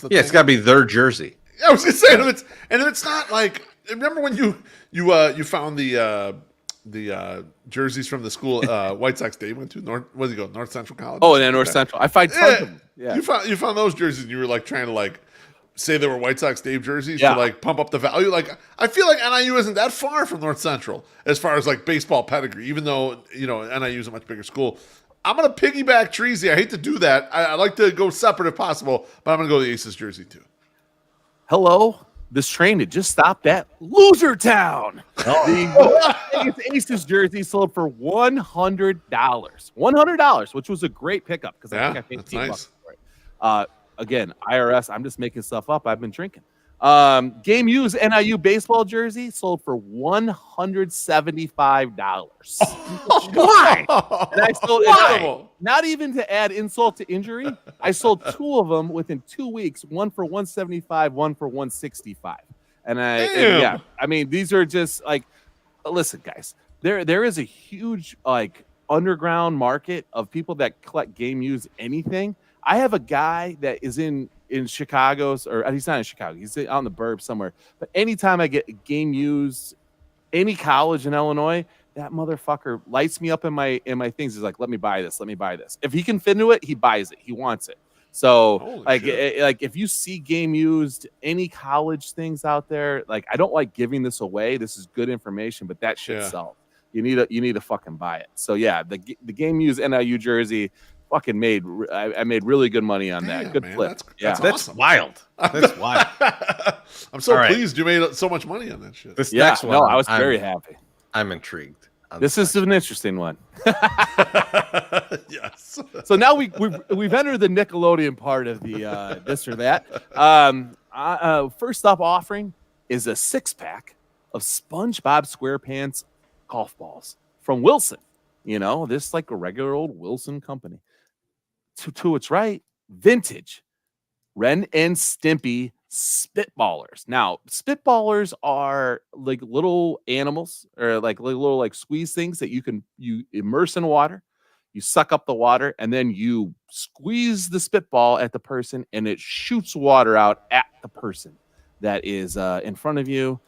the. Yeah, it's got to be their jersey. I was gonna say, if it's not like, remember when you found the jerseys from the school White Sox Dave went to where did he go? North Central College. Oh, and North Central. I find tons of them. Yeah. You found those jerseys and you were like trying to like say they were White Sox Dave jerseys Yeah. to like pump up the value. Like, I feel like NIU isn't that far from North Central as far as like baseball pedigree, even though NIU is a much bigger school. I'm gonna piggyback Treasy. I hate to do that. I like to go separate if possible, but I'm gonna go the Aces jersey too. Hello, this train had just stopped at Loser Town. The Aces jersey sold for $100. $100, which was a great pickup because I think I paid $8 nice. for it. Again, IRS, I'm just making stuff up. I've been drinking. Game used NIU baseball jersey sold for $175. Why? And I sold Incredible. not even to add insult to injury. I sold 2 of them within 2 weeks, one for $175, one for $165. And I mean, these are just like, listen, guys, there is a huge like underground market of people that collect game used anything. I have a guy that is in Chicago's, or he's not in Chicago, he's out in the burbs somewhere. But anytime I get a game used, any college in Illinois, that motherfucker lights me up in my things. He's like, let me buy this. If he can fit into it, he buys it. He wants it. So like if you see game used, any college things out there, like I don't like giving this away. This is good information, but that shit sells. You need to fucking buy it. So yeah, the game used NIU jersey. Fucking I made really good money on that. Good flip. That's That's awesome. wild. That's wild. I'm so All pleased you made so much money on that shit. This next one, I was very happy. I'm intrigued. This is an interesting one. Yes. So now we've entered the Nickelodeon part of the this or that. First up offering is a 6-pack of SpongeBob SquarePants golf balls from Wilson. This like a regular old Wilson company. To its right, vintage Ren and Stimpy Spitballers. Now, Spitballers are like little animals or like little like squeeze things that you immerse in water, you suck up the water, and then you squeeze the spitball at the person, and it shoots water out at the person that is in front of you.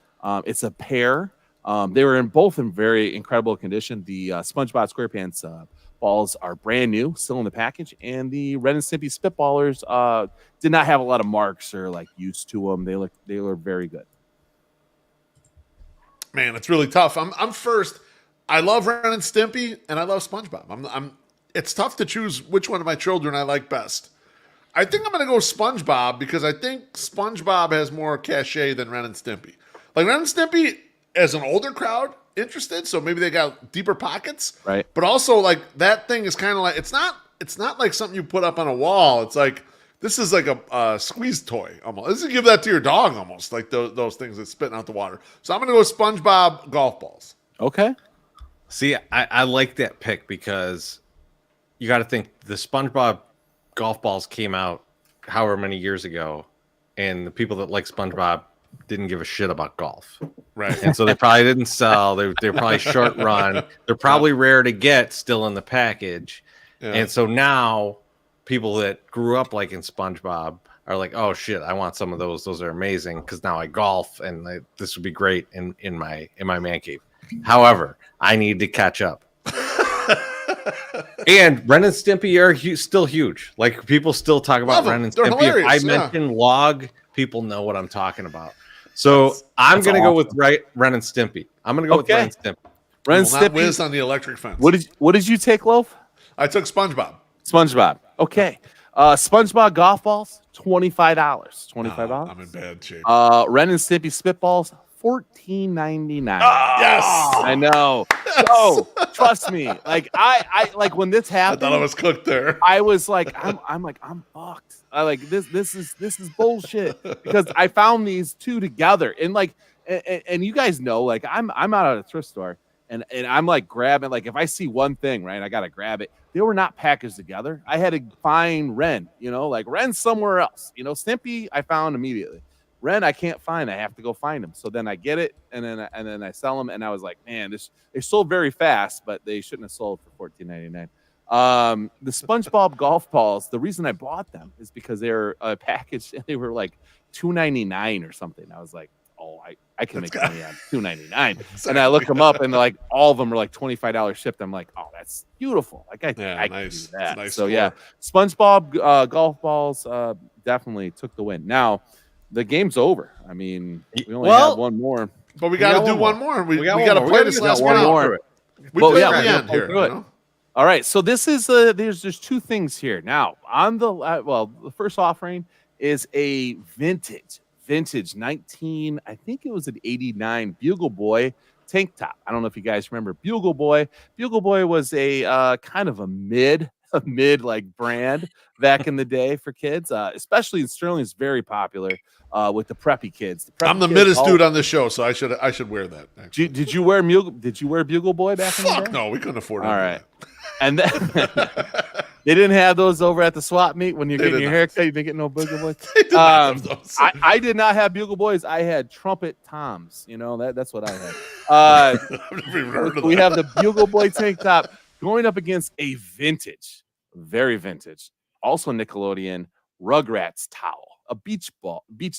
It's a pair. They were both in very incredible condition. The SpongeBob SquarePants balls are brand new, still in the package, and the Ren and Stimpy Spitballers did not have a lot of marks or like use to them. They were very good. Man, it's really tough. I'm first. I love Ren and Stimpy, and I love SpongeBob. It's tough to choose which one of my children I like best. I think I'm going to go SpongeBob because I think SpongeBob has more cachet than Ren and Stimpy. Like Ren and Stimpy, as an older crowd interested, so maybe they got deeper pockets, right? But also like that thing is kind of like it's not like something you put up on a wall. It's like this is like a squeeze toy almost. This is give that to your dog almost, like those things that spitting out the water. So I'm gonna go SpongeBob golf balls. Okay. See, I like that pick because you got to think the SpongeBob golf balls came out however many years ago, and the people that like SpongeBob didn't give a shit about golf. Right. And so they probably didn't sell. They're probably short run. They're probably rare to get still in the package. Yeah. And so now people that grew up liking SpongeBob are like, oh shit, I want some of those. Those are amazing because now I golf and this would be great in my man cave. However, I need to catch up. And Ren and Stimpy are still huge. Like people still talk about Ren and Stimpy. If I mention log, people know what I'm talking about. So I'm going to go with Ren and Stimpy. I'm going to go with Ren and Stimpy. Ren and Stimpy whiz on the electric fence. What did you take, Loaf? I took SpongeBob. SpongeBob. Okay. SpongeBob golf balls, $25. $25. I'm in bad shape. Ren and Stimpy spitballs, $14.99. Yes. I know. So trust me. Like I like when this happened. I thought I was cooked there. I was like, I'm fucked. I like this is bullshit because I found these two together and like and you guys know like I'm out at a thrift store and I'm like grabbing like if I see one thing right I gotta grab it. They were not packaged together. I had to find Ren, like Ren's somewhere else. Stimpy I found immediately. Ren, I can't find. I have to go find them. So then I get it, and then I sell them. And I was like, man, they sold very fast, but they shouldn't have sold for $14.99. The SpongeBob golf balls. The reason I bought them is because they're packaged and they were like $2.99 or something. I was like, oh, I can make money on $2.99. And I look them up, and like all of them are like $25 shipped. I'm like, oh, that's beautiful. Like I can do that. Nice so score. Yeah, SpongeBob golf balls definitely took the win. Now the game's over. I mean, we only have one more, but we got to do one more. We got to play this last one more. We end here. You know? All right. So this is there's two things here. Now on the first offering is a vintage 19, I think it was an 89 Bugle Boy tank top. I don't know if you guys remember Bugle Boy. Bugle Boy was a kind of a mid like brand back in the day for kids, especially in Sterling. Is very popular with the preppy kids. I'm the middest dude on the show, so I should wear that. Did you wear Bugle Boy back in the day? Fuck no, we couldn't afford it. All right. And then they didn't have those over at the swap meet when you're getting your haircut. You didn't get no Bugle Boys. I did not have Bugle Boys. I had Trumpet Toms. You know that's what I had. I've never even heard of we that. have the Bugle Boy tank top going up against a very vintage, also Nickelodeon Rugrats towel, a beach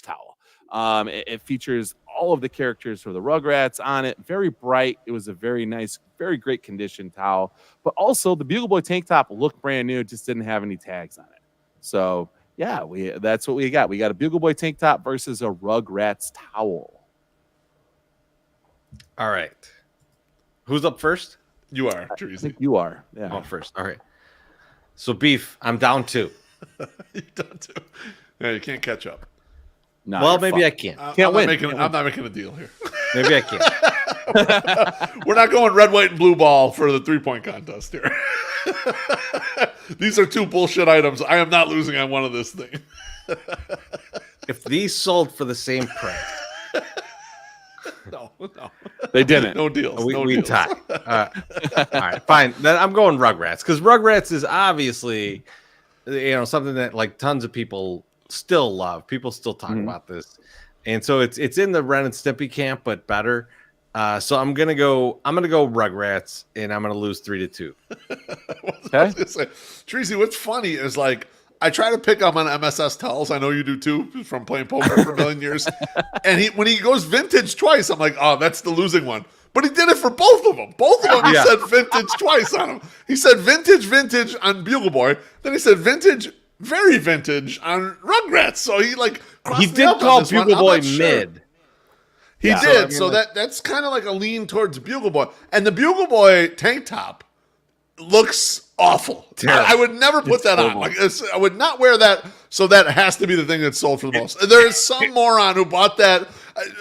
towel. It features all of the characters for the Rugrats on it. Very bright. It was a very nice, very great condition towel. But also the Bugle Boy tank top looked brand new. It just didn't have any tags on it. So yeah, that's what we got. We got a Bugle Boy tank top versus a Rugrats towel. All right. Who's up first? You are. I think you are. Yeah. I'm first. All right. So Beef, I'm down 2. You're down 2. Yeah, you can't catch up. No, well, maybe I can. Can't win. I'm not making a deal here. Maybe I can. We're not going red, white, and blue ball for the 3-point contest here. These are 2 bullshit items. I am not losing on one of this thing. If these sold for the same price. No. They didn't. No deals. We tie. All right, fine. Then I'm going Rugrats because Rugrats is obviously, something that like tons of people still love. People still talk about this, and so it's in the Ren and Stimpy camp, but better. So I'm gonna go Rugrats, and I'm gonna lose 3-2. Okay. Tracy, what's funny is like I try to pick up on MSS tells. I know you do too, from playing poker for a million years. And when he goes vintage twice, I'm like, oh, that's the losing one. But he did it for both of them. Both of them, he said vintage twice on them. He said vintage on Bugle Boy. Then he said vintage, very vintage on Rugrats. So he did call Bugle Boy mid. He did. So that's kind of like a lean towards Bugle Boy. And the Bugle Boy tank top looks awful. I would never put that on. I would not wear that. So that has to be the thing that's sold for the most. There is some moron who bought that.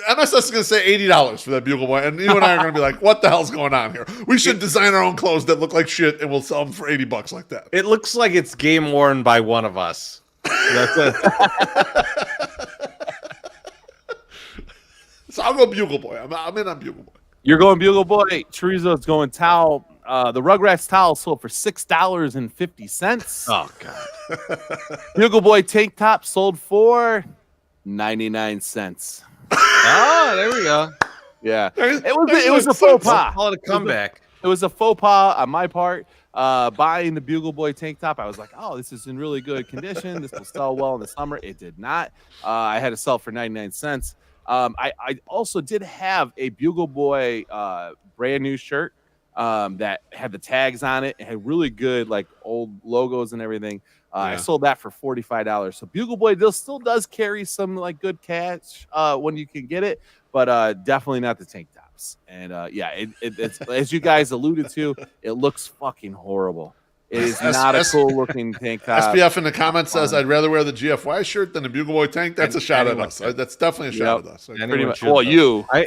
MSS is going to say $80 for that Bugle Boy, and you and I are going to be like, "What the hell's going on here? We should design our own clothes that look like shit, and we'll sell them for $80 like that." It looks like it's game worn by one of us. That's it. So I'll go Bugle Boy. I'm in on Bugle Boy. You're going Bugle Boy. Chorizo's going towel. The Rugrats towel sold for $6.50. Oh God. Bugle Boy tank top sold for 99 cents. Oh, there we go. Yeah, it was a faux pas. Call it a comeback. It was a faux pas on my part. Buying the Bugle Boy tank top, I was like, oh, this is in really good condition. This will sell well in the summer. It did not. I had to sell for 99 cents. I also did have a Bugle Boy brand new shirt that had the tags on it. It had really good like old logos and everything. I sold that for $45. So Bugle Boy still does carry some like good cash when you can get it, but definitely not the tank tops. And it's as you guys alluded to, it looks fucking horrible. It is not a cool looking tank top. SPF in the comments says, I'd rather wear the GFY shirt than the Bugle Boy tank. That's a shot at us. That's definitely a shot at us. Pretty much. Well, you. We're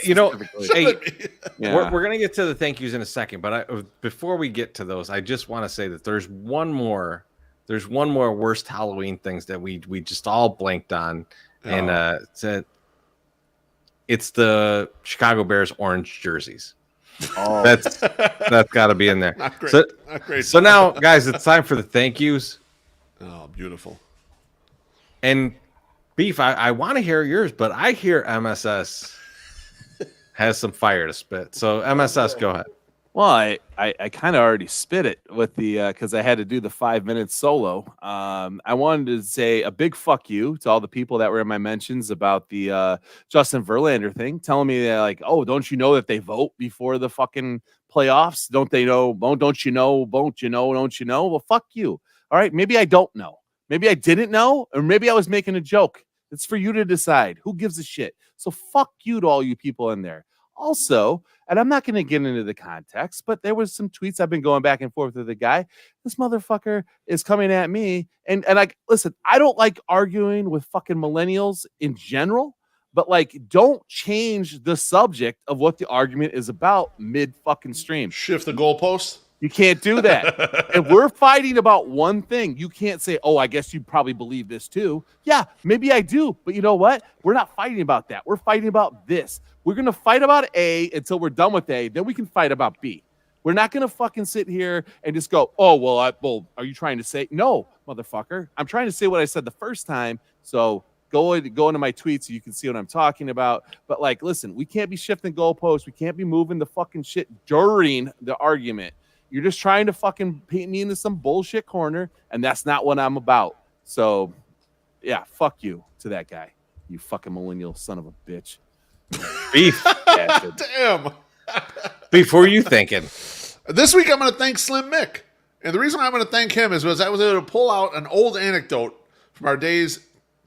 going to get to the thank yous in a second. But before we get to those, I just want to say that there's one more worst Halloween things that we just all blanked on. And it's the Chicago Bears orange jerseys. Oh, that's got to be in there. Not great. Not great. So now, guys, it's time for the thank yous. Oh, beautiful. And Beef, I want to hear yours, but I hear MSS has some fire to spit. So MSS, go ahead. Well, I kind of already spit it with the because I had to do the 5 minutes solo. I wanted to say a big fuck you to all the people that were in my mentions about the Justin Verlander thing, telling me that like, oh, don't you know that they vote before the fucking playoffs? Don't they know? Don't you know? Don't you know? Don't you know? Well, fuck you. All right, maybe I don't know. Maybe I didn't know, or maybe I was making a joke. It's for you to decide. Who gives a shit? So fuck you to all you people in there. Also, and I'm not going to get into the context, but there was some tweets I've been going back and forth with the guy. This motherfucker is coming at me. And like, listen, I don't like arguing with fucking millennials in general, but like, don't change the subject of what the argument is about mid fucking stream. Shift the goalpost. You can't do that. If we're fighting about one thing, you can't say, oh, I guess you probably believe this too. Yeah, maybe I do. But you know what? We're not fighting about that. We're fighting about this. We're going to fight about A until we're done with A. Then we can fight about B. We're not going to fucking sit here and just go, oh, well, are you trying to say? No, motherfucker. I'm trying to say what I said the first time. So go into my tweets so you can see what I'm talking about. But like, listen, we can't be shifting goalposts. We can't be moving the fucking shit during the argument. You're just trying to fucking paint me into some bullshit corner, and that's not what I'm about. So, yeah, fuck you to that guy. You fucking millennial son of a bitch. Beef. Damn. Beef, who are you thinking? This week I'm going to thank Slim Mick. And the reason I'm going to thank him is because I was able to pull out an old anecdote from our days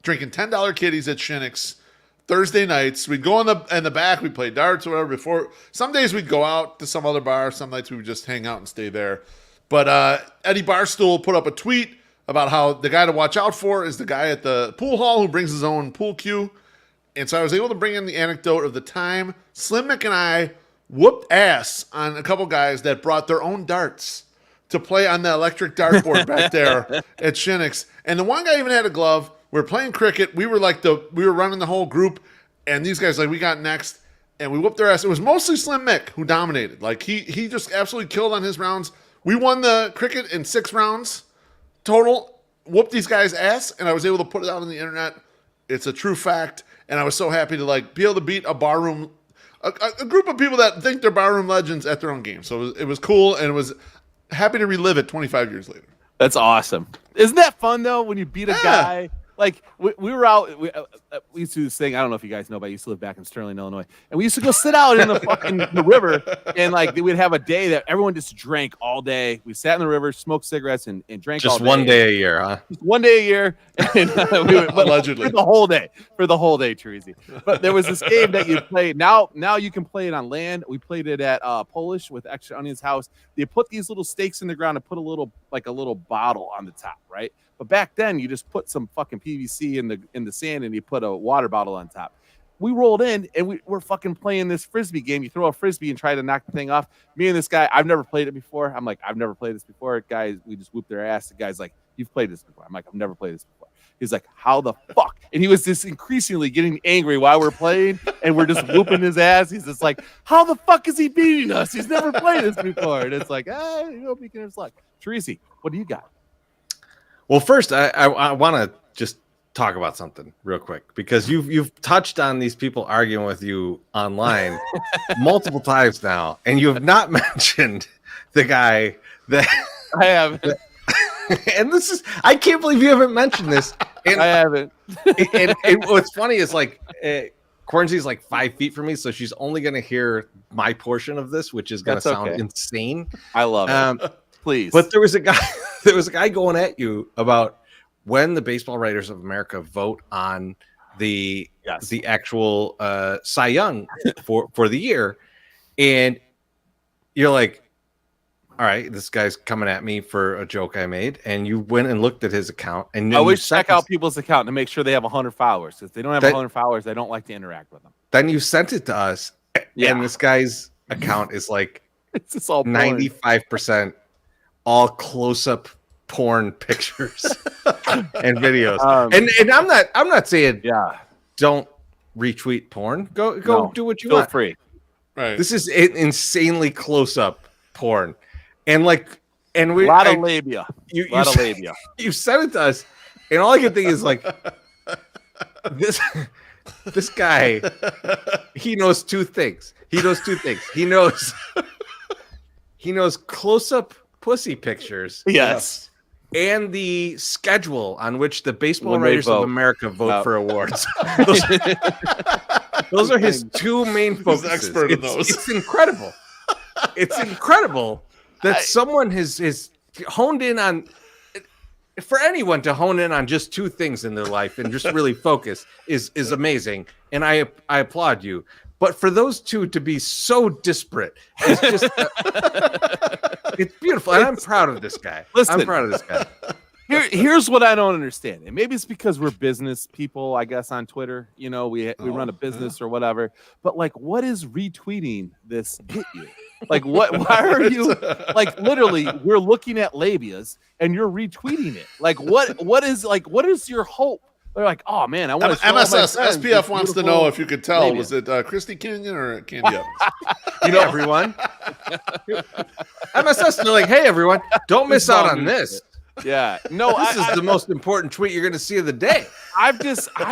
drinking $10 kitties at Shinnick's Thursday nights. We'd go in the back, we'd play darts or whatever before. Some days we'd go out to some other bar. Some nights we would just hang out and stay there. But Eddie Barstool put up a tweet about how the guy to watch out for is the guy at the pool hall who brings his own pool cue. And so I was able to bring in the anecdote of the time Slim Mick and I whooped ass on a couple guys that brought their own darts to play on the electric dartboard back there at Shinnick's. And the one guy even had a glove. We were playing cricket. We were running the whole group, and these guys we got next, and we whooped their ass. It was mostly Slim Mick who dominated. Like he just absolutely killed on his rounds. We won the cricket in 6 rounds total. Whooped these guys' ass, and I was able to put it out on the internet. It's a true fact, and I was so happy to be able to beat a barroom, a group of people that think they're barroom legends at their own game. So it was cool, and it was happy to relive it 25 years later. That's awesome. Isn't that fun though when you beat a guy? Like we were out, we used to do this thing. I don't know if you guys know, but I used to live back in Sterling, Illinois, and we used to go sit out in the river, and like we'd have a day that everyone just drank all day. We sat in the river, smoked cigarettes, and drank just all day. One day a year, huh? Just one day a year, and we would, allegedly for the whole day, Teresi. But there was this game that you played. Now you can play it on land. We played it at Polish with Extra Onion's house. They put these little stakes in the ground and put a little bottle on the top, right? But back then, you just put some fucking PVC in the sand and you put a water bottle on top. We rolled in and we're fucking playing this frisbee game. You throw a frisbee and try to knock the thing off. Me and this guy, I've never played it before. I'm like, I've never played this before. Guys, we just whoop their ass. The guy's like, you've played this before. I'm like, I've never played this before. He's like, how the fuck? And he was just increasingly getting angry while we're playing and we're just whooping his ass. He's just like, how the fuck is he beating us? He's never played this before. And it's like, you hope he can his luck. Teresi, what do you got? Well, first, I want to just talk about something real quick because you've touched on these people arguing with you online multiple times now, and you have not mentioned the guy that I haven't. And I can't believe you haven't mentioned this. And, I haven't. and what's funny is Cornsy's like 5 feet from me, so she's only going to hear my portion of this, which is going to sound insane. I love it. Please. But there was a guy going at you about when the Baseball Writers of America vote on the actual Cy Young for the year, and you're like, all right, this guy's coming at me for a joke I made, and you went and looked at his account, and I always check out people's account to make sure they have 100 followers. If they don't have 100 followers, I don't like to interact with them. Then you sent it to us, and this guy's account is like it's just all 95% all close-up porn pictures and videos. And I'm not saying don't retweet porn. Go do what you want. Feel free. Right. This is insanely close-up porn. And we a lot of labia. You sent it to us, and all I can think is like This guy, he knows two things. He knows close-up pussy pictures. Yes. And the schedule on which the Baseball When they Writers of vote. America vote Out. for awards. Those are his two main focuses. expert in those. It's incredible. It's incredible that someone has honed in on. For anyone to hone in on just two things in their life and just really focus is amazing, and I applaud you. But for those two to be so disparate, it's just it's beautiful, and I'm proud of this guy. Listen. I'm proud of this guy. Here's what I don't understand, and maybe it's because we're business people, I guess, on Twitter. You know, we run a business or whatever. But like, what is retweeting this get you? Like, what? Why are you like? Literally, we're looking at labias, and you're retweeting it. Like, what is your hope? They're like, oh man, I want to. MSS SPF wants to know if you could tell. labia. Was it Christy Kenyon or Candy Evans? You know, everyone. MSS, they're like, hey, everyone, don't miss out on this. Yeah, no, This is the most important tweet you're going to see of the day. I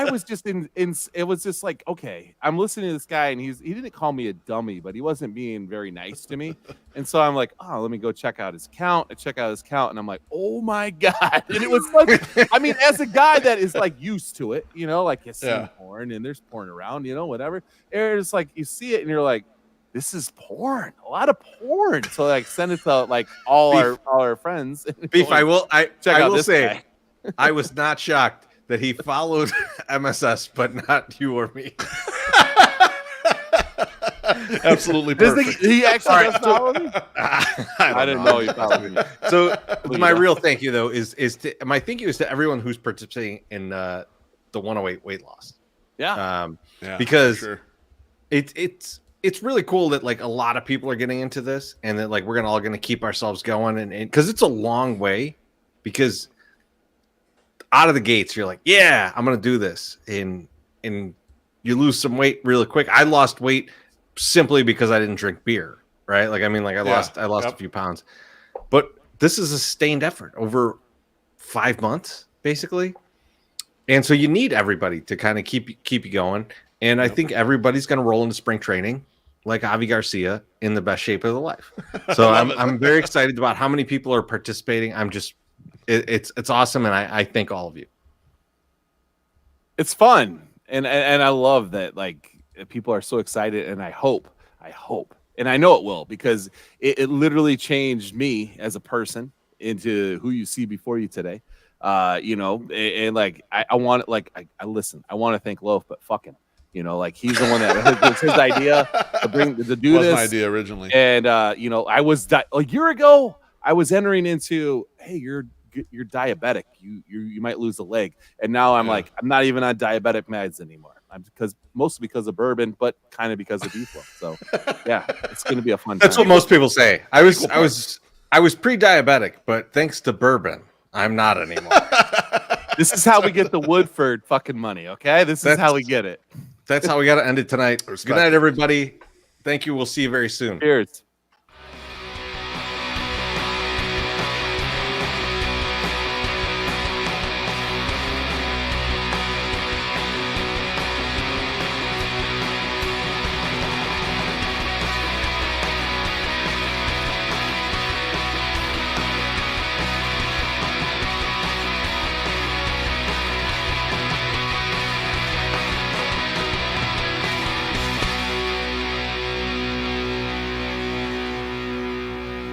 was just in it was just like, okay, I'm listening to this guy and he didn't call me a dummy, but he wasn't being very nice to me. And so I'm like, oh, let me go check out his count. I check out his count and I'm like, oh my God. And it was like, I mean, as a guy that is like used to it, you know, like you see porn and there's porn around, you know, whatever. And it's like you see it and you're like, this is porn, a lot of porn. So like send it to like all our friends. Beef, I will say, guy. I was not shocked that he followed MSS, but not you or me. Absolutely perfect. He actually does follow me? I didn't know he followed me. So my real thank you though is to my thank you is to everyone who's participating in the 108 weight loss. Yeah. Because sure. it's really cool that like a lot of people are getting into this and that like we're all gonna keep ourselves going and because it's a long way, because out of the gates you're like, yeah, I'm gonna do this, and you lose some weight really quick. I lost weight simply because I didn't drink beer, right? Like I mean, like I lost a few pounds, but this is a sustained effort over 5 months basically, and so you need everybody to kind of keep you going. And I think everybody's going to roll into spring training like Avi Garcia in the best shape of their life. So I'm very excited about how many people are participating. It's awesome, and I thank all of you. It's fun, and I love that like people are so excited, and I hope, and I know it will, because it literally changed me as a person into who you see before you today. You know, and like I want, like I listen. I want to thank Loaf, but fuck him. You know, like he's the one that was his idea to do this. Was my idea originally. And you know, I was a year ago. I was entering into, hey, you're diabetic. You might lose a leg. And now I'm like, I'm not even on diabetic meds anymore. I'm mostly because of bourbon, but kind of because of beef. So yeah, it's gonna be a fun. That's time. what most people say. I was pre-diabetic, but thanks to bourbon, I'm not anymore. This is how we get the Woodford fucking money. Okay, this is how we get it. That's how we got to end it tonight. Good night, everybody. Thank you. We'll see you very soon. Cheers.